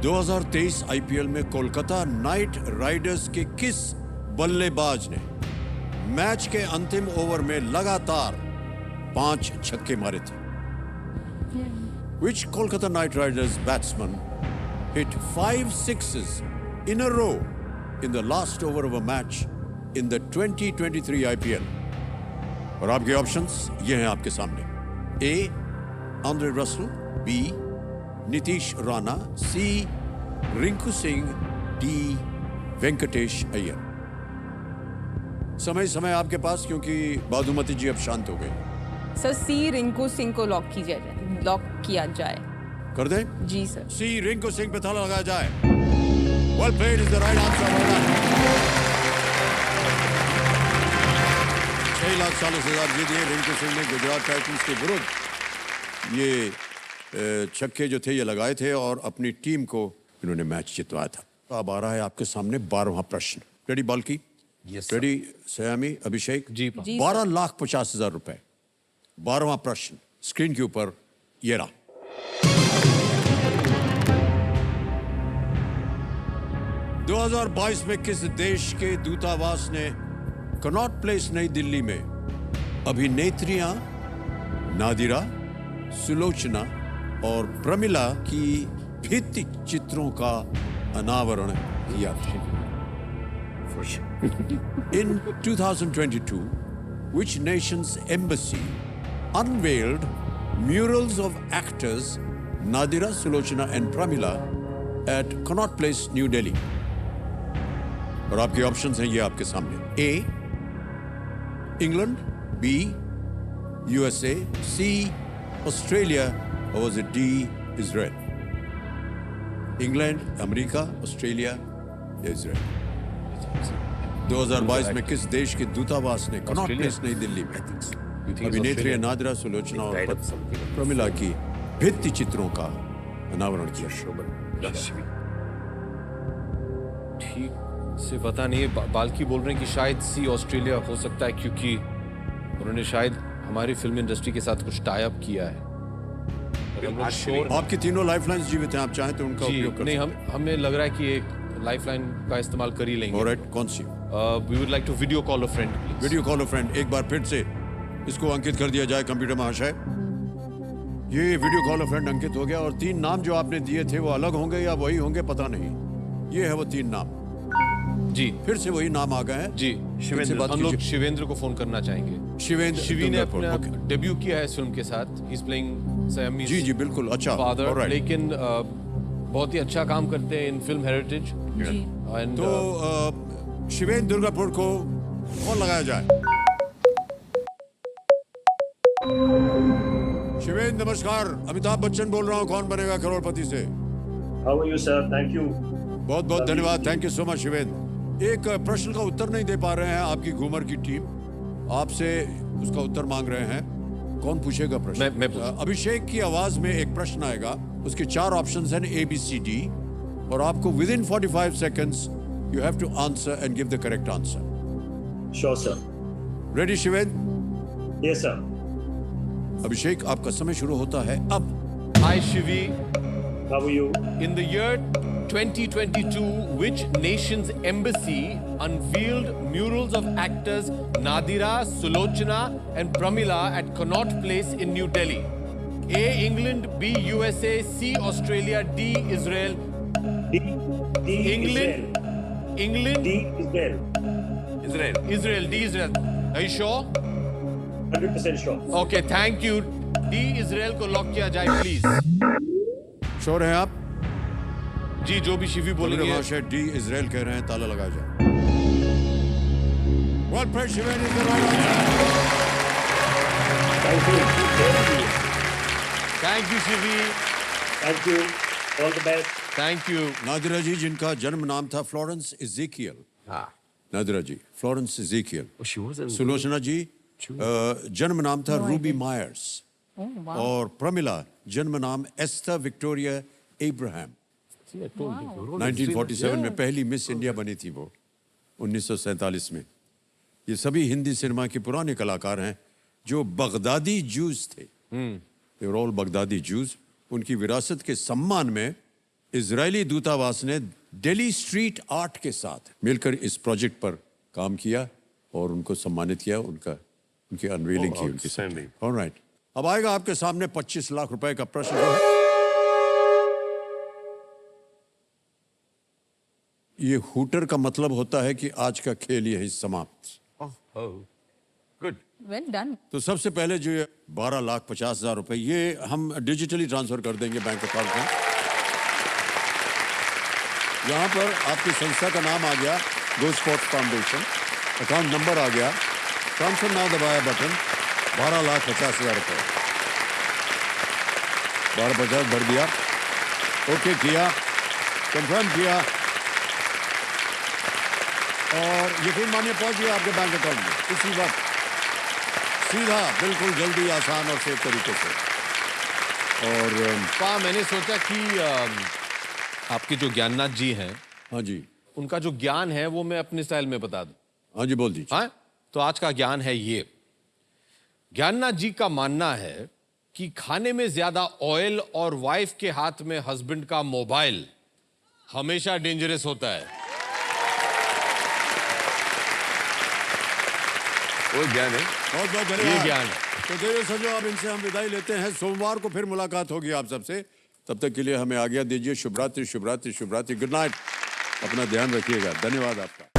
2023 आईपीएल में कोलकाता नाइट राइडर्स के किस बल्लेबाज ने मैच के अंतिम ओवर में लगातार 5 छक्के मारे थे? Which Kolkata Knight Riders batsman hit 5 sixes in a row in the last over of a match in the 2023 IPL? और आपके ऑप्शंस ये हैं आपके सामने। A. Andre Russell, B. Nitish Rana, C. Rinku Singh, D. Venkatesh Iyer. समय आपके पास, क्योंकि बादुमती जी अब शांत हो गए। सर सी रिंकू सिंह को लॉक किया जाए। कर दें? जी सर। सी रिंकू सिंह पे ताला लगाया जाए। Well played is the right answer. 6,40,000 जीत लिए रिंकू सिंह ने गुजरात टाइटंस के विरुद्ध। ये छक्के जो थे ये लगाए थे और अपनी टीम को इन्होंने मैच जितवाया था। अब आ रहा है आपके सामने 12वां प्रश्न। रेडी बाल्की? यस। रेडी सयामी, अभिषेक? जी। 12,50,000 रुपए। 12वां प्रश्न स्क्रीन के ऊपर ये रहा। (2022) में किस देश के दूतावास ने कनॉट प्लेस नई दिल्ली में अभिनेत्रियां नादिरा, सुलोचना और प्रमिला की भित्ति चित्रों का अनावरण किया था? In 2022, which nation's embassy unveiled murals of actors Nadira, Sulochana and Pramila at Connaught Place, New Delhi? और आपके ऑप्शंस हैं ये आपके सामने। A. England, B. USA, C. Australia, or was it D. Israel? England, America, Australia या Israel? 2022 में किस देश के दूतावास ने कनॉट प्लेस नई दिल्ली में अभिनेत्री नादिरा, सुलोचना और प्रमिला की भित्ति चित्रों का अनावरण किया? ठीक से पता नहीं है। बाल्की बोल रहे हैं कि शायद सी ऑस्ट्रेलिया हो सकता है, क्योंकि उन्होंने शायद हमारी फिल्म इंडस्ट्री के साथ कुछ टाई अप किया है। आपकी तीनों लाइफलाइंस जीवित हैं, आप चाहें तो उनका उपयोग कर नहीं, हमें लग रहा है कि एक लाइफलाइन का इस्तेमाल कर ही लेंगे। ऑलराइट, कौन सी? We would like to video call a friend please. Video call a friend. एक बार फिर से इसको अंकित कर दिया जाए कंप्यूटर महाशय। ये वीडियो कॉल अ फ्रेंड अंकित हो गया और 3 नाम जो आपने दिए थे वो अलग होंगे या वही होंगे पता नहीं। ये है वो 3 नाम। जी, फिर से वही नाम आ गए हैं। जी शिवेंद्र, हम लोग शिवेंद्र को फोन करना चाहेंगे। शिवी ने अपना डेब्यू किया है इस फिल्म के साथ। He is playing सयामी। जी बिल्कुल, अच्छा फादर, लेकिन बहुत ही अच्छा काम करते हैं इन फिल्म हेरिटेज। तो शिवेंद्र दुर्गापुर को कौन लगाया जाए? शिवेंद्र नमस्कार, अमिताभ बच्चन बोल रहा हूँ, कौन बनेगा करोड़पति से। How are you, sir? Thank you. बहुत बहुत धन्यवाद, thank you so much Shivendra. एक प्रश्न का उत्तर नहीं दे पा रहे हैं आपकी घूमर की टीम, आपसे उसका उत्तर मांग रहे हैं। कौन पूछेगा प्रश्न? मैं अभिषेक की आवाज में एक प्रश्न आएगा, उसके 4 ऑप्शंस हैं ABCD और आपको within 45 seconds you have to answer and give the correct answer. Sure, sir. Ready Shivendra? Yes, sir. अभिषेक आपका समय शुरू होता है अब। Hi Shivi. How are you? In the year 2022, which nation's embassy unveiled murals of actors Nadira, Sulochana and Pramila at Connaught Place in New Delhi? A. England, B. USA, C. Australia, D. Israel. D. England. Israel. England. D. Israel. Israel. D. Israel. Are you sure? 100% sure. Okay, thank you. D. Israel को lock किया जाए please. Sure हैं आप? जी, जो भी शिवी बोलेंगे। महाशय D. Israel कह रहे हैं, ताला लगाया जाए। Well played, Shiven is the right answer. Thank you. Thank you Shivi. Thank you. All the best. Thank you. Nadira जी, जिनका जन्म नाम था फ्लोरेंस इज़ेकियल। नादिरा जी, फ्लोरेंस इज़ेकियल। सुलोचना जी, जन्म नाम था रूबी मायर्स। और प्रमिला, जन्म नाम एस्था विक्टोरिया एब्राहम। 1947 में पहली मिस इंडिया बनी थी वो, 1947 में। ये सभी हिंदी सिनेमा के पुराने कलाकार हैं जो बगदादी जूस थे। They were all Baghdadi juice. उनकी विरासत के सम्मान में इजरायली दूतावास ने दिल्ली स्ट्रीट आर्ट के साथ मिलकर इस प्रोजेक्ट पर काम किया और उनको सम्मानित किया, उनकी अनवीलिंग की उनकी outstanding. ऑलराइट, अब आएगा आपके सामने 25 लाख रुपए का प्रश्न जो है ये हूटर का मतलब होता है कि आज का खेल यही समाप्त। गुड। Well done. तो सबसे पहले जो ये 12,50,000 रुपए ये हम डिजिटली ट्रांसफर कर देंगे बैंक अकाउंट में। यहाँ पर आपकी संस्था का नाम आ गया, गो स्पोर्ट्स फाउंडेशन, अकाउंट नंबर आ गया, ट्रांसफर नाउ दबाया बटन, 12,50,000 रुपए, 12,50,000 भर दिया, ओके किया, कंफर्म किया और यकीन मानिए पहुंच गया आपके बैंक अकाउंट में इसी वक्त, सीधा, बिल्कुल जल्दी, आसान और सेफ तरीके से। और मैंने सोचा कि आपके जो ज्ञाननाथ जी हैं, हाँ जी, उनका जो ज्ञान है वो मैं अपने स्टाइल में बता दूं। हाँ जी, बोल दीजिए। हाँ, तो आज का ज्ञान है ये। ज्ञाननाथ जी का मानना है कि खाने में ज्यादा ऑयल और वाइफ के हाथ में हस्बैंड का मोबाइल हमेशा डेंजरस होता है। वो ज्ञान है। बहुत बहुत ये धन्यवाद। ज्ञान है। तो देवी सजो, अब इनसे हम विदाई लेते हैं। सोमवार को फिर मुलाकात होगी आप सबसे, तब तक के लिए हमें आज्ञा दीजिए। शुभ रात्रि, शुभ रात्रि, शुभ रात्रि, गुड नाइट। अपना ध्यान रखिएगा। धन्यवाद आपका।